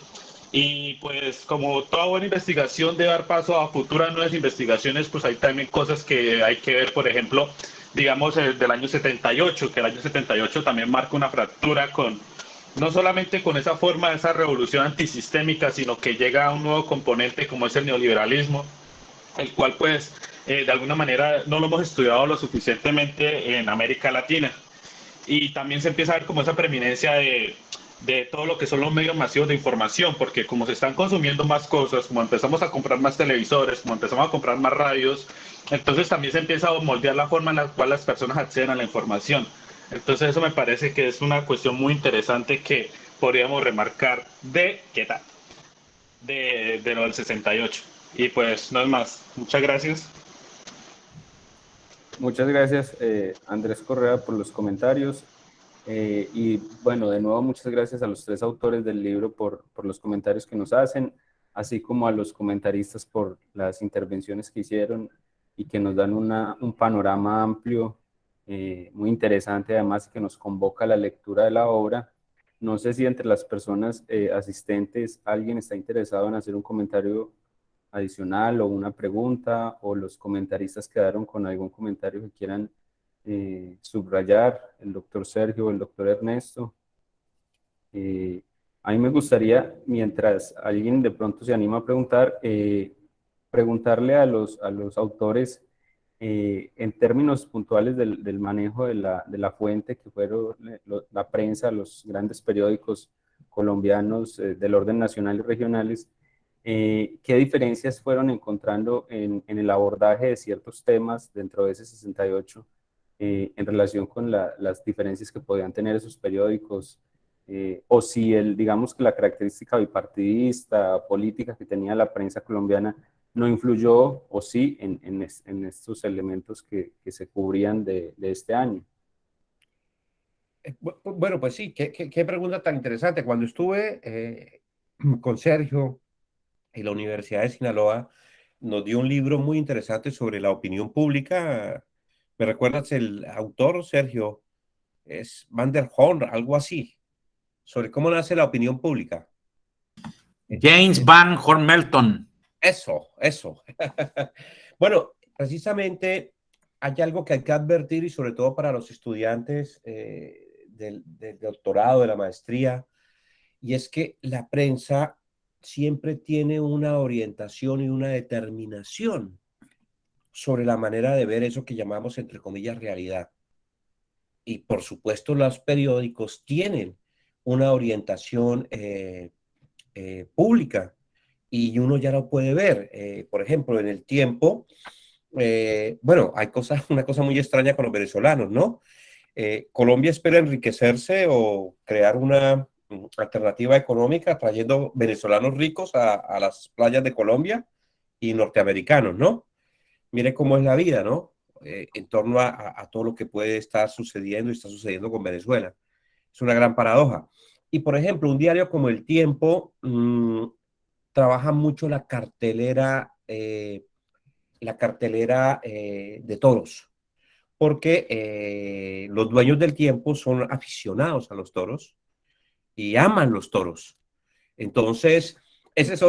Speaker 6: Y pues como toda buena investigación debe dar paso a futuras nuevas investigaciones, pues hay también cosas que hay que ver, por ejemplo, digamos del año 78, que el año 78 también marca una fractura con, no solamente con esa forma, esa revolución antisistémica, sino que llega a un nuevo componente como es el neoliberalismo, el cual pues de alguna manera no lo hemos estudiado lo suficientemente en América Latina. Y también se empieza a ver como esa preeminencia de todo lo que son los medios masivos de información, porque como se están consumiendo más cosas, como empezamos a comprar más televisores, como empezamos a comprar más radios, entonces también se empieza a moldear la forma en la cual las personas acceden a la información. Entonces eso me parece que es una cuestión muy interesante que podríamos remarcar ¿qué tal? De lo del 68. Y pues no es más. Muchas gracias.
Speaker 1: Muchas gracias, Andrés Correa, por los comentarios. Y bueno, de nuevo, muchas gracias a los tres autores del libro por los comentarios que nos hacen, así como a los comentaristas por las intervenciones que hicieron y que nos dan un panorama amplio, muy interesante, además que nos convoca a la lectura de la obra. No sé si entre las personas asistentes alguien está interesado en hacer un comentario adicional o una pregunta, o los comentaristas quedaron con algún comentario que quieran subrayar, el doctor Sergio o el doctor Ernesto. A mí me gustaría, mientras alguien de pronto se anima a preguntar, preguntarle a los autores en términos puntuales del manejo de la fuente, que fueron la prensa, los grandes periódicos colombianos del orden nacional y regionales. ¿Qué diferencias fueron encontrando en el abordaje de ciertos temas dentro de ese 68 en relación con las diferencias que podían tener esos periódicos, o si digamos que la característica bipartidista, política que tenía la prensa colombiana no influyó, o sí, en estos elementos que se cubrían de este año.
Speaker 2: Bueno, pues sí, qué pregunta tan interesante. Cuando estuve con Sergio en la Universidad de Sinaloa, nos dio un libro muy interesante sobre la opinión pública. ¿Me recuerdas el autor, Sergio? Es Van der Horn, algo así, sobre cómo nace la opinión pública.
Speaker 4: James Van Horn Melton.
Speaker 2: Eso. Bueno, precisamente hay algo que hay que advertir, y sobre todo para los estudiantes del doctorado, de la maestría, y es que la prensa siempre tiene una orientación y una determinación sobre la manera de ver eso que llamamos, entre comillas, realidad. Y por supuesto, los periódicos tienen una orientación pública, y uno ya lo puede ver. Por ejemplo, en El Tiempo, bueno, hay una cosa muy extraña con los venezolanos, ¿no? Colombia espera enriquecerse o crear una alternativa económica trayendo venezolanos ricos a las playas de Colombia y norteamericanos, ¿no? Mire cómo es la vida, ¿no? En torno a todo lo que puede estar sucediendo y está sucediendo con Venezuela. Es una gran paradoja. Y, por ejemplo, un diario como El Tiempo trabaja mucho la cartelera de toros, porque los dueños del Tiempo son aficionados a los toros y aman los toros. Entonces, esa es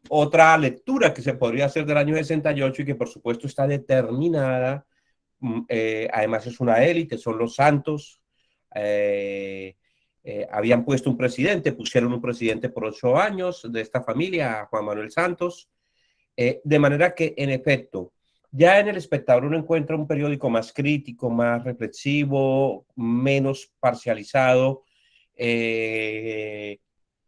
Speaker 2: otra lectura que se podría hacer del año 68 y que por supuesto está determinada. Además es una élite, son los Santos. Habían puesto un presidente, pusieron un presidente por 8 años de esta familia, Juan Manuel Santos. De manera que, en efecto, ya en El Espectador uno encuentra un periódico más crítico, más reflexivo, menos parcializado,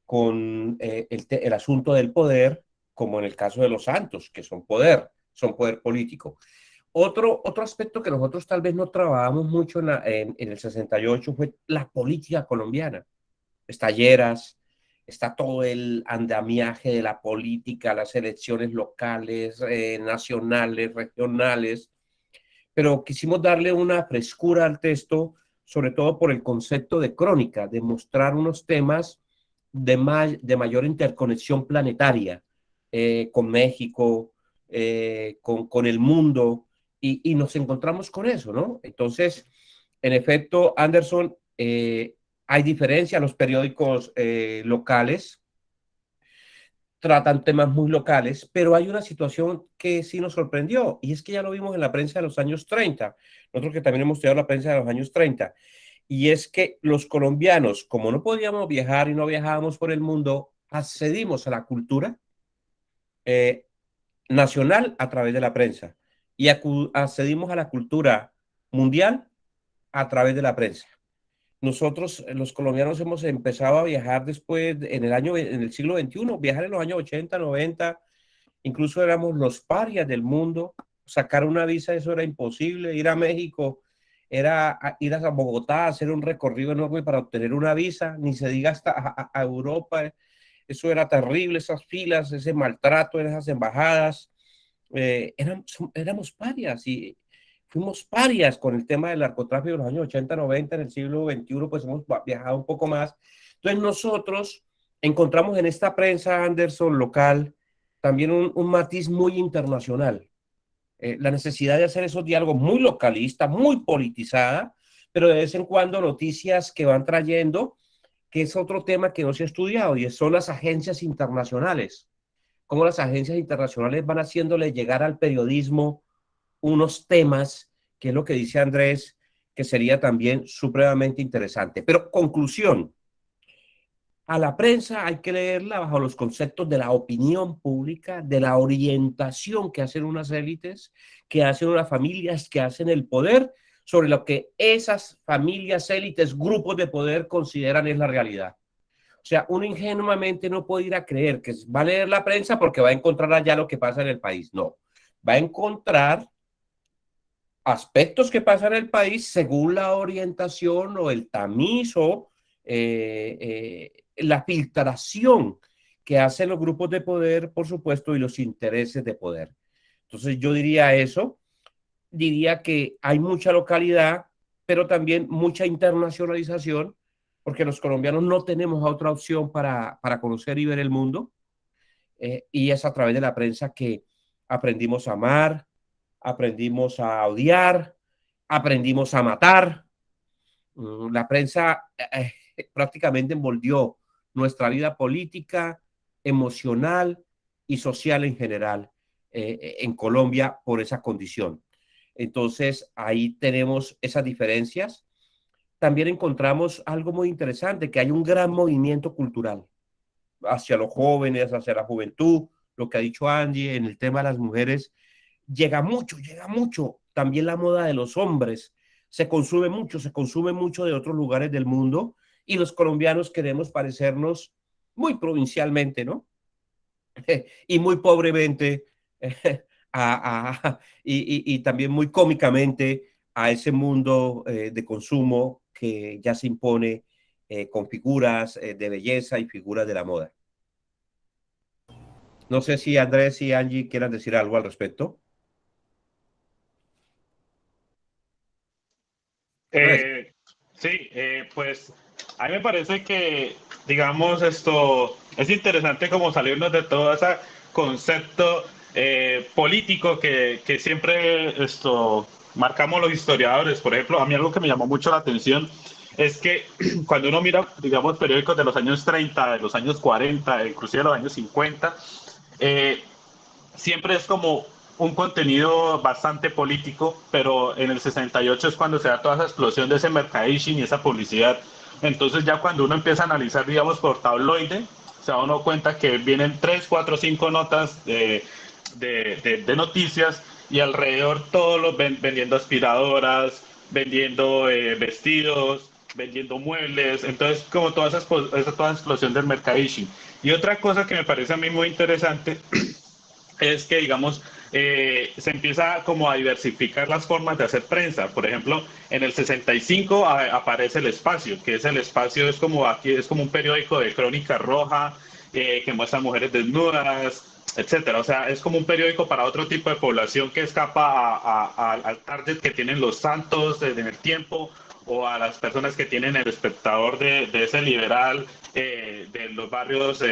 Speaker 2: con el asunto del poder, como en el caso de los Santos, que son poder político. Otro aspecto que nosotros tal vez no trabajamos mucho en el 68 fue la política colombiana. Está Lleras, está todo el andamiaje de la política, las elecciones locales, nacionales, regionales, pero quisimos darle una frescura al texto, sobre todo por el concepto de crónica, de mostrar unos temas de mayor interconexión planetaria con México, con el mundo, y nos encontramos con eso, ¿no? Entonces, en efecto, Anderson, hay diferencia. Los periódicos locales tratan temas muy locales, pero hay una situación que sí nos sorprendió, y es que ya lo vimos en la prensa de los años 30, nosotros que también hemos estudiado la prensa de los años 30, y es que los colombianos, como no podíamos viajar y no viajábamos por el mundo, accedimos a la cultura nacional a través de la prensa, y accedimos a la cultura mundial a través de la prensa. Nosotros, los colombianos, hemos empezado a viajar después, en el siglo XXI, viajar en los años 80, 90, incluso éramos los parias del mundo. Sacar una visa, eso era imposible. Ir a México era ir a Bogotá, hacer un recorrido enorme para obtener una visa, ni se diga hasta a Europa. Eso era terrible, esas filas, ese maltrato en esas embajadas. Éramos parias, y fuimos parias con el tema del narcotráfico en los años 80, 90, en el siglo XXI, pues hemos viajado un poco más. Entonces nosotros encontramos en esta prensa, Anderson, local, también un matiz muy internacional. La necesidad de hacer esos diálogos muy localistas, muy politizada, pero de vez en cuando noticias que van trayendo, que es otro tema que no se ha estudiado, y son las agencias internacionales. Cómo las agencias internacionales van haciéndole llegar al periodismo unos temas, que es lo que dice Andrés, que sería también supremamente interesante. Pero conclusión, a la prensa hay que leerla bajo los conceptos de la opinión pública, de la orientación que hacen unas élites, que hacen unas familias, que hacen el poder, sobre lo que esas familias, élites, grupos de poder consideran es la realidad. O sea, uno ingenuamente no puede ir a creer que va a leer la prensa porque va a encontrar allá lo que pasa en el país. No, va a encontrar aspectos que pasan en el país según la orientación o el tamiz o la filtración que hacen los grupos de poder, por supuesto, y los intereses de poder. Entonces yo diría eso, diría que hay mucha localidad, pero también mucha internacionalización, porque los colombianos no tenemos otra opción para conocer y ver el mundo, y es a través de la prensa que aprendimos a amar, aprendimos a odiar, aprendimos a matar. La prensa prácticamente envolvió nuestra vida política, emocional y social en general en Colombia por esa condición. Entonces, ahí tenemos esas diferencias. También encontramos algo muy interesante, que hay un gran movimiento cultural hacia los jóvenes, hacia la juventud, lo que ha dicho Angie en el tema de las mujeres, llega mucho, llega mucho. También la moda de los hombres se consume mucho de otros lugares del mundo y los colombianos queremos parecernos muy provincialmente, ¿no? Y muy pobremente y también muy cómicamente a ese mundo de consumo que ya se impone con figuras de belleza y figuras de la moda. No sé si Andrés y Angie quieran decir algo al respecto.
Speaker 6: Sí, pues a mí me parece que, digamos, esto es interesante como salirnos de todo ese concepto político que siempre esto marcamos los historiadores. Por ejemplo, a mí algo que me llamó mucho la atención es que cuando uno mira, digamos, periódicos de los años 30, de los años 40, inclusive de los años 50, eh, siempre es como un contenido bastante político, pero en el 68 es cuando se da toda esa explosión de ese mercadishing y esa publicidad. Entonces ya cuando uno empieza a analizar, digamos, por tabloide, se da uno cuenta que vienen 3, 4, 5 notas de noticias y alrededor todos los vendiendo aspiradoras, vendiendo vestidos, vendiendo muebles, entonces como toda esa explosión del mercadishing. Y otra cosa que me parece a mí muy interesante es que, digamos, se empieza como a diversificar las formas de hacer prensa. Por ejemplo, en el 65 aparece El Espacio, que es el espacio, es como aquí, es como un periódico de crónica roja que muestra mujeres desnudas, etcétera. O sea, es como un periódico para otro tipo de población que escapa al target que tienen los santos en el tiempo o a las personas que tienen el espectador de ese liberal de los barrios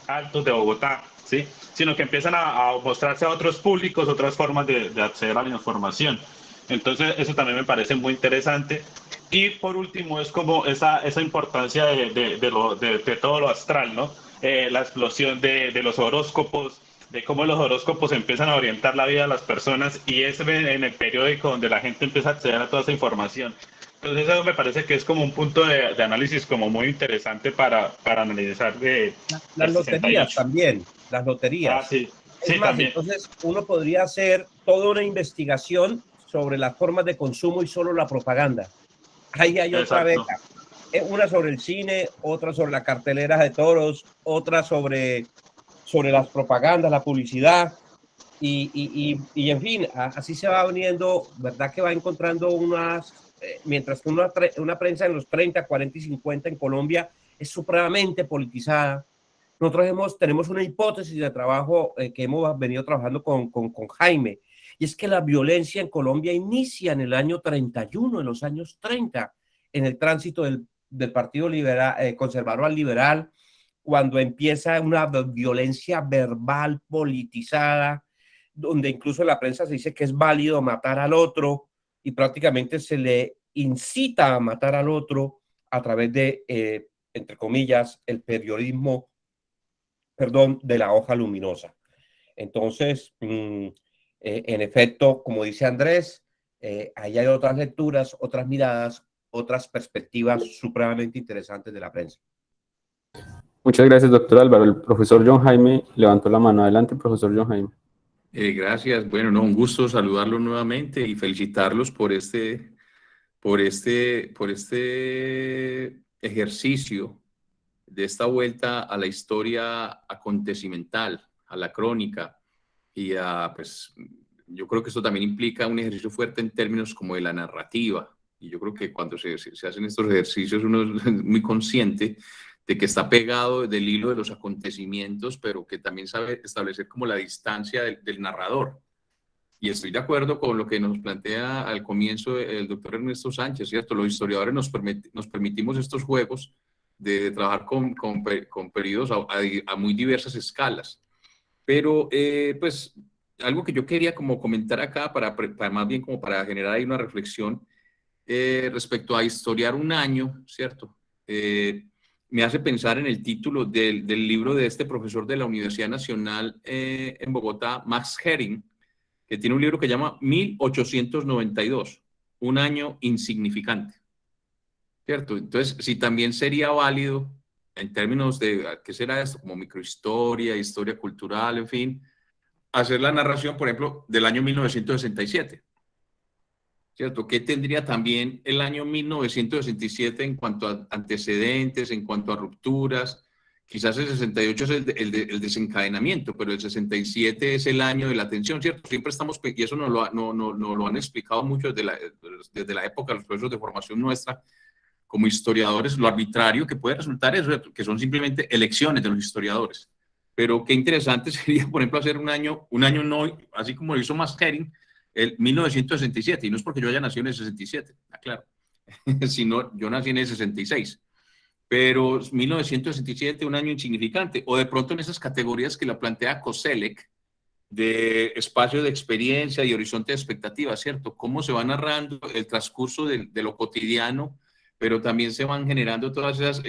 Speaker 6: altos de Bogotá, ¿sí? Sino que empiezan a mostrarse a otros públicos, otras formas de acceder a la información. Entonces, eso también me parece muy interesante. Y por último, es como esa importancia de todo lo astral, ¿no? La explosión de los horóscopos, de cómo los horóscopos empiezan a orientar la vida de las personas y es en el periódico donde la gente empieza a acceder a toda esa información. Entonces eso me parece que es como un punto de análisis como muy interesante para analizar de
Speaker 2: Las
Speaker 6: el
Speaker 2: loterías
Speaker 6: 68.
Speaker 2: también, las
Speaker 6: Ah,
Speaker 2: loterías.
Speaker 6: sí,
Speaker 2: Es
Speaker 6: sí,
Speaker 2: más,
Speaker 6: también.
Speaker 2: entonces uno podría hacer toda una investigación sobre las formas de consumo y solo la propaganda. Ahí hay otra
Speaker 6: Exacto.
Speaker 2: beca. Una sobre el cine, otra sobre la cartelera de toros, otra sobre las propagandas, la publicidad. Y en fin, así se va uniendo, ¿verdad? Que va encontrando mientras que una prensa en los 30, 40 y 50 en Colombia es supremamente politizada. Nosotros tenemos una hipótesis de trabajo que hemos venido trabajando con Jaime, y es que la violencia en Colombia inicia en el año 31, en los años 30, en el tránsito del Partido Liberal, Conservador al Liberal, cuando empieza una violencia verbal politizada, donde incluso en la prensa se dice que es válido matar al otro y prácticamente se le incita a matar al otro a través de, entre comillas, el periodismo, perdón, de la hoja luminosa. Entonces, en efecto, como dice Andrés, ahí hay otras lecturas, otras miradas, otras perspectivas supremamente interesantes de la prensa.
Speaker 1: Muchas gracias, doctor Álvaro. El profesor John Jaime levantó la mano. Adelante, profesor John Jaime.
Speaker 7: Gracias. Bueno, no, un gusto saludarlos nuevamente y felicitarlos por este ejercicio de esta vuelta a la historia acontecimental, a la crónica y a pues, yo creo que esto también implica un ejercicio fuerte en términos como de la narrativa. Y yo creo que cuando se hacen estos ejercicios uno es muy consciente de que está pegado del hilo de los acontecimientos, pero que también sabe establecer como la distancia del narrador. Y estoy de acuerdo con lo que nos plantea al comienzo el doctor Ernesto Sánchez, ¿cierto? Los historiadores nos permitimos estos juegos de trabajar con periodos a muy diversas escalas. Pero, pues, algo que yo quería como comentar acá, para más bien como para generar ahí una reflexión respecto a historiar un año, ¿cierto? Me hace pensar en el título del libro de este profesor de la Universidad Nacional en Bogotá, Max Hering, que tiene un libro que llama 1892, un año insignificante, ¿cierto? Entonces, si también sería válido en términos de, ¿qué será esto? Como microhistoria, historia cultural, en fin, hacer la narración, por ejemplo, del año 1967, ¿cierto? ¿Qué tendría también el año 1967 en cuanto a antecedentes, en cuanto a rupturas? Quizás el 68 es el desencadenamiento, pero el 67 es el año de la tensión, ¿cierto? Siempre estamos, y eso nos lo han explicado mucho desde la época de los procesos de formación nuestra, como historiadores, lo arbitrario que puede resultar es que son simplemente elecciones de los historiadores. Pero qué interesante sería, por ejemplo, hacer un año no, así como lo hizo Max Hering, el 1967, y no es porque yo haya nacido en el 67, claro, sino yo nací en el 66. Pero 1967, un año insignificante, o de pronto en esas categorías que la plantea Koselleck, de espacio de experiencia y horizonte de expectativa, ¿cierto? Cómo se va narrando el transcurso de lo cotidiano, pero también se van generando todas esas,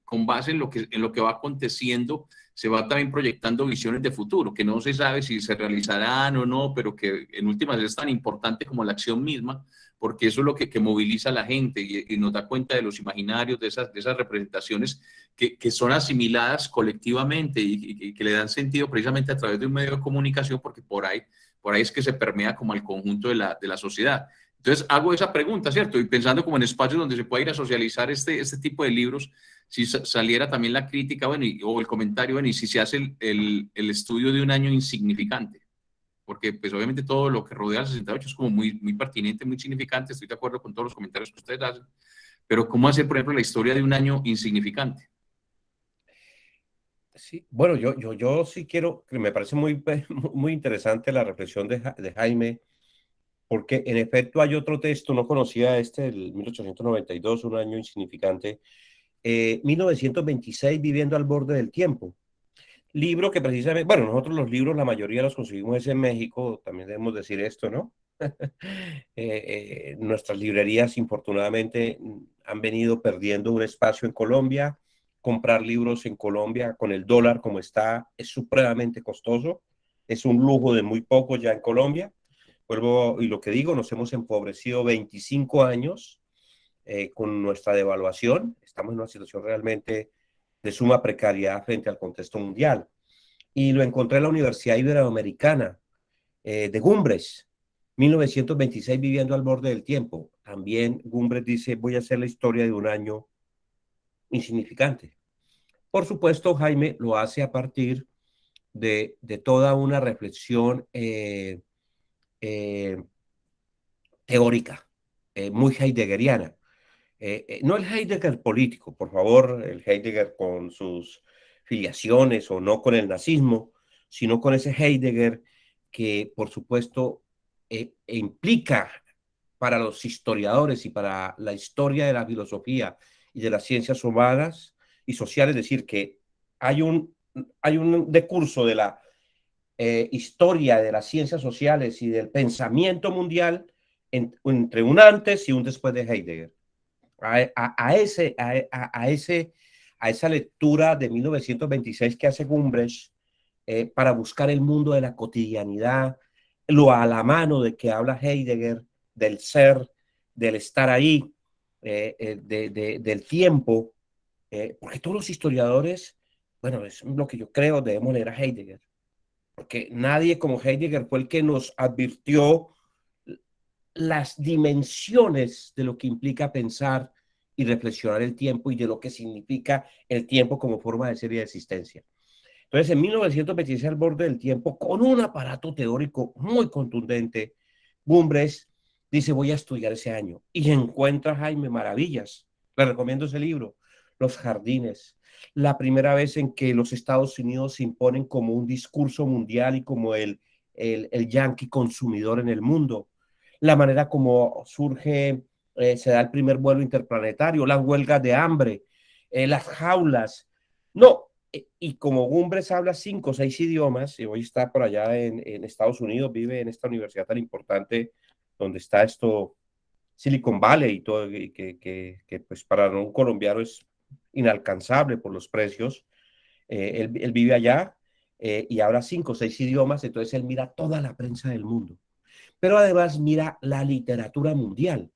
Speaker 7: con base en lo que va aconteciendo, se va también proyectando visiones de futuro, que no se sabe si se realizarán o no, pero que en últimas es tan importante como la acción misma, porque eso es lo que moviliza a la gente y nos da cuenta de los imaginarios, de esas representaciones que son asimiladas colectivamente y que le dan sentido precisamente a través de un medio de comunicación, porque por ahí es que se permea como el conjunto de la sociedad. Entonces hago esa pregunta, ¿cierto? Y pensando como en espacios donde se pueda ir a socializar este tipo de libros, si saliera también la crítica, bueno, o el comentario, bueno, y si se hace el estudio de un año insignificante, porque pues obviamente todo lo que rodea al 68 es como muy, muy pertinente, muy significante, estoy de acuerdo con todos los comentarios que ustedes hacen, pero ¿cómo hacer, por ejemplo, la historia de un año insignificante?
Speaker 2: Sí, bueno, yo sí quiero, que me parece muy interesante la reflexión de Jaime, porque en efecto hay otro texto, no conocía el 1892, un año insignificante, 1926, Viviendo al borde del tiempo. Libro que precisamente, bueno, nosotros los libros, la mayoría los conseguimos en México, también debemos decir esto, ¿no? Nuestras librerías, infortunadamente, han venido perdiendo un espacio en Colombia. Comprar libros en Colombia con el dólar como está es supremamente costoso. Es un lujo de muy pocos ya en Colombia. Vuelvo, y lo que digo, nos hemos empobrecido 25 años con nuestra devaluación. Estamos en una situación realmente de suma precariedad frente al contexto mundial. Y lo encontré en la Universidad Iberoamericana de Gumbres, 1926, Viviendo al borde del tiempo. También Gumbres dice, voy a hacer la historia de un año insignificante. Por supuesto, Jaime lo hace a partir de toda una reflexión teórica, muy heideggeriana. No el Heidegger político, por favor, el Heidegger con sus filiaciones o no con el nazismo, sino con ese Heidegger que, por supuesto, implica para los historiadores y para la historia de la filosofía y de las ciencias humanas y sociales, es decir, que hay un decurso de la historia de las ciencias sociales y del pensamiento mundial entre un antes y un después de Heidegger. A esa lectura de 1926 que hace Gumbrecht para buscar el mundo de la cotidianidad, lo a la mano de que habla Heidegger, del ser, del estar ahí, del tiempo, porque todos los historiadores, bueno, es lo que yo creo, debemos leer a Heidegger, porque nadie como Heidegger fue el que nos advirtió las dimensiones de lo que implica pensar y reflexionar el tiempo y de lo que significa el tiempo como forma de ser y de existencia. Entonces, en 1926, al borde del tiempo, con un aparato teórico muy contundente, Gumbres dice, voy a estudiar ese año. Y encuentra, Jaime, maravillas. Le recomiendo ese libro, Los Jardines. La primera vez en que los Estados Unidos se imponen como un discurso mundial y como el yanqui consumidor en el mundo. La manera como surge, se da el primer vuelo interplanetario, las huelgas de hambre, las jaulas. No, y como Gumbres habla 5 o 6 idiomas, y hoy está por allá en Estados Unidos, vive en esta universidad tan importante donde está esto, Silicon Valley y todo, y que pues para un colombiano es inalcanzable por los precios. Él vive allá y habla 5 o 6 idiomas, entonces él mira toda la prensa del mundo. Pero además mira la literatura mundial.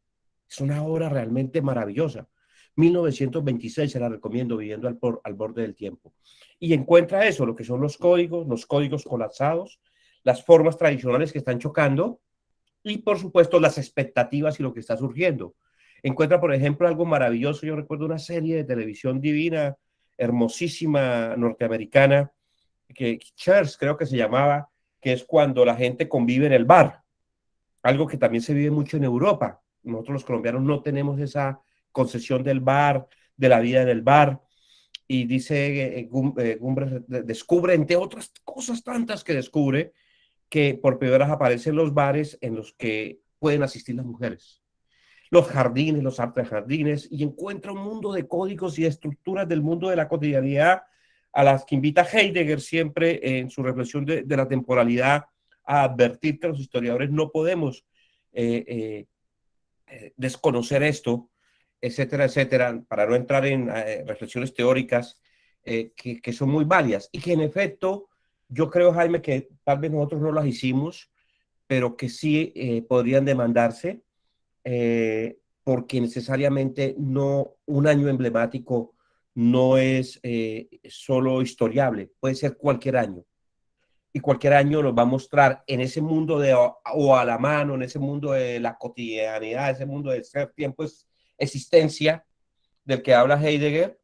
Speaker 2: Es una obra realmente maravillosa. 1926 se la recomiendo, Viviendo al borde del tiempo. Y encuentra eso, lo que son los códigos colapsados, las formas tradicionales que están chocando y, por supuesto, las expectativas y lo que está surgiendo. Encuentra, por ejemplo, algo maravilloso. Yo recuerdo una serie de televisión divina, hermosísima, norteamericana, que Cheers creo que se llamaba, que es cuando la gente convive en el bar. Algo que también se vive mucho en Europa. Nosotros los colombianos no tenemos esa concesión del bar, de la vida en el bar. Y dice Gumbres descubre, entre otras cosas tantas que descubre, que por primera vez aparecen los bares en los que pueden asistir las mujeres. Los jardines, los artes jardines, y encuentra un mundo de códigos y estructuras del mundo de la cotidianidad a las que invita Heidegger siempre en su reflexión de la temporalidad a advertir que los historiadores no podemos desconocer esto, etcétera, etcétera, para no entrar en reflexiones teóricas que son muy válidas y que en efecto yo creo, Jaime, que tal vez nosotros no las hicimos, pero que sí podrían demandarse porque necesariamente no un año emblemático no es solo historiable, puede ser cualquier año. Y cualquier año nos va a mostrar en ese mundo de o a la mano, en ese mundo de la cotidianidad, ese mundo de ser tiempo, es existencia, del que habla Heidegger,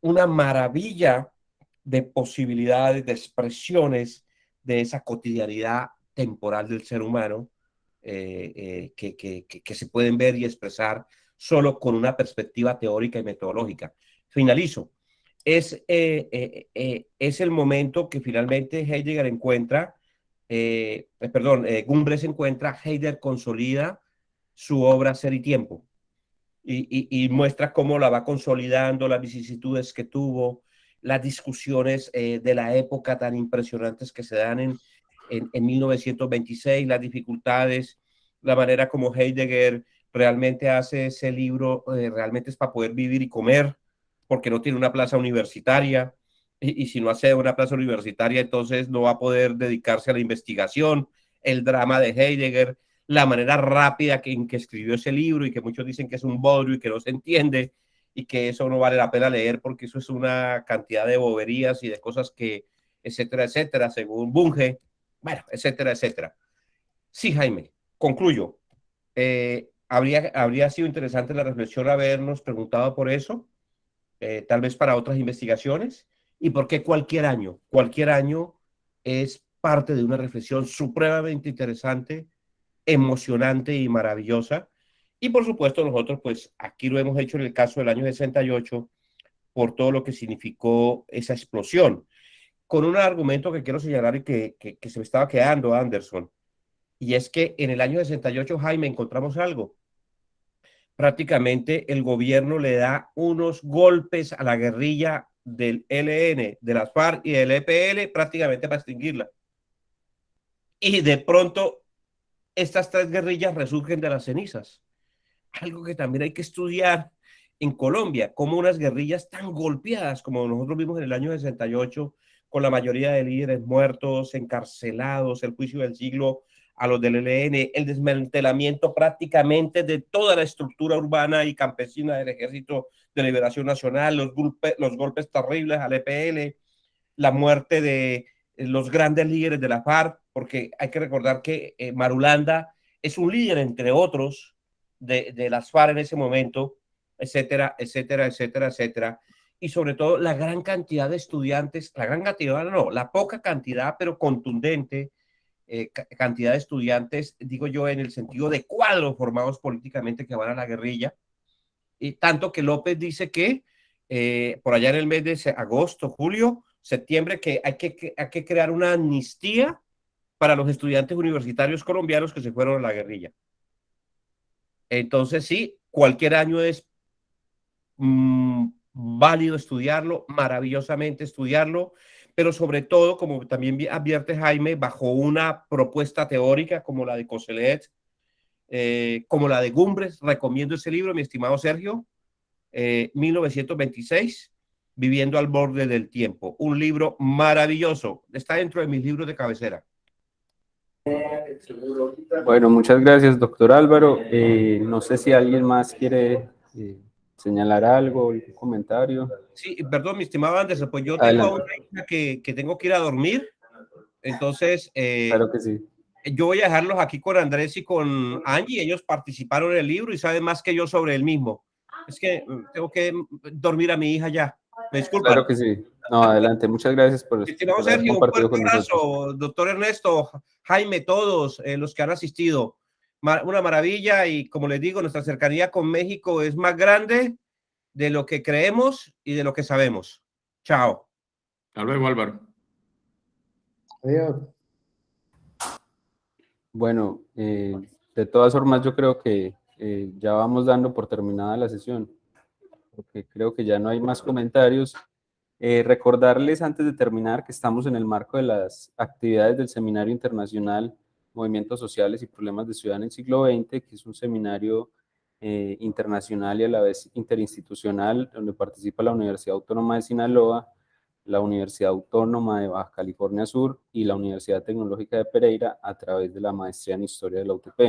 Speaker 2: una maravilla de posibilidades, de expresiones de esa cotidianidad temporal del ser humano que se pueden ver y expresar solo con una perspectiva teórica y metodológica. Finalizo. Es el momento que finalmente Heidegger encuentra, Gumbres encuentra, Heidegger consolida su obra Ser y Tiempo y muestra cómo la va consolidando, las vicisitudes que tuvo, las discusiones de la época tan impresionantes que se dan en 1926, las dificultades, la manera como Heidegger realmente hace ese libro, realmente es para poder vivir y comer, porque no tiene una plaza universitaria, y si no hace una plaza universitaria, entonces no va a poder dedicarse a la investigación, el drama de Heidegger, la manera rápida en que escribió ese libro y que muchos dicen que es un bodrio y que no se entiende y que eso no vale la pena leer porque eso es una cantidad de boberías y de cosas que, etcétera, etcétera, según Bunge, bueno, etcétera, etcétera. Sí, Jaime, concluyo. Habría sido interesante la reflexión habernos preguntado por eso, tal vez para otras investigaciones, y por qué cualquier año es parte de una reflexión supremamente interesante, emocionante y maravillosa. Y por supuesto nosotros pues aquí lo hemos hecho en el caso del año 68 por todo lo que significó esa explosión, con un argumento que quiero señalar y que se me estaba quedando, Anderson, y es que en el año 68, Jaime, encontramos algo. Prácticamente el gobierno le da unos golpes a la guerrilla del ELN, de las FARC y del EPL, prácticamente para extinguirla. Y de pronto estas tres guerrillas resurgen de las cenizas. Algo que también hay que estudiar en Colombia, como unas guerrillas tan golpeadas como nosotros vimos en el año 68, con la mayoría de líderes muertos, encarcelados, el juicio del siglo a los del ELN, el desmantelamiento prácticamente de toda la estructura urbana y campesina del Ejército de Liberación Nacional, los golpes terribles al EPL, la muerte de los grandes líderes de la FARC, porque hay que recordar que Marulanda es un líder, entre otros, de las FARC en ese momento, etcétera, etcétera, etcétera, etcétera. y sobre todo la gran cantidad de estudiantes, la gran cantidad, no, la poca cantidad, pero contundente cantidad de estudiantes, digo yo, en el sentido de cuadros formados políticamente que van a la guerrilla. Y tanto que López dice que por allá en el mes de agosto, julio, septiembre, que hay que crear una amnistía para los estudiantes universitarios colombianos que se fueron a la guerrilla. Entonces, sí, cualquier año es válido estudiarlo, maravillosamente estudiarlo, pero sobre todo, como también advierte Jaime, bajo una propuesta teórica como la de Coselet, como la de Gumbres. Recomiendo ese libro, mi estimado Sergio, 1926, Viviendo al borde del tiempo. Un libro maravilloso. Está dentro de mis libros de cabecera.
Speaker 1: Bueno, muchas gracias, doctor Álvaro. No sé si alguien más quiere señalar algo, algún comentario.
Speaker 2: Sí, perdón, mi estimado Anderson, pues yo
Speaker 1: Adelante.
Speaker 2: tengo una hija que tengo que ir a dormir. Entonces,
Speaker 1: Claro que sí.
Speaker 2: yo voy a dejarlos aquí con Andrés y con Angie. Ellos participaron en el libro y saben más que yo sobre el mismo. Es que tengo que dormir a mi hija ya. Me disculpan.
Speaker 1: Claro que sí. No, adelante. Muchas gracias por
Speaker 2: Estimado
Speaker 1: haber
Speaker 2: Sergio, un
Speaker 1: compartido
Speaker 2: fuerte
Speaker 1: con nosotros.
Speaker 2: abrazo, doctor Ernesto, Jaime, todos los que han asistido. Una maravilla, y como les digo, nuestra cercanía con México es más grande de lo que creemos y de lo que sabemos. Chao.
Speaker 7: Hasta luego, Álvaro.
Speaker 3: Adiós.
Speaker 1: Bueno, de todas formas yo creo que ya vamos dando por terminada la sesión, porque creo que ya no hay más comentarios. Recordarles antes de terminar que estamos en el marco de las actividades del Seminario Internacional Movimientos Sociales y Problemas de Ciudad en el Siglo XX, que es un seminario internacional y a la vez interinstitucional, donde participa la Universidad Autónoma de Sinaloa, la Universidad Autónoma de Baja California Sur y la Universidad Tecnológica de Pereira a través de la maestría en Historia de la UTP.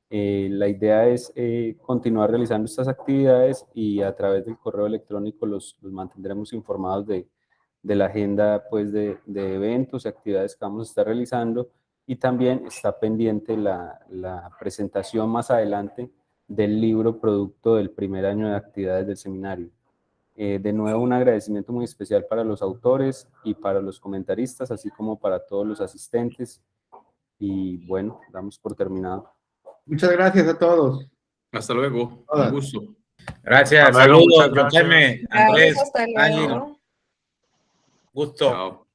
Speaker 1: La idea es continuar realizando estas actividades y a través del correo electrónico los mantendremos informados de la agenda pues, de eventos y actividades que vamos a estar realizando, y también está pendiente la presentación más adelante del libro producto del primer año de actividades del seminario. De nuevo, un agradecimiento muy especial para los autores y para los comentaristas, así como para todos los asistentes. Y bueno, damos por terminado.
Speaker 3: Muchas gracias a todos.
Speaker 7: Hasta luego.
Speaker 3: Hola.
Speaker 7: Un gusto.
Speaker 4: Gracias,
Speaker 6: Hasta luego,
Speaker 4: saludos,
Speaker 6: muchas gracias.
Speaker 4: Jaime, Andrés,
Speaker 5: Gracias, hasta
Speaker 4: Ángel,
Speaker 5: luego.
Speaker 4: gusto.
Speaker 7: Chao.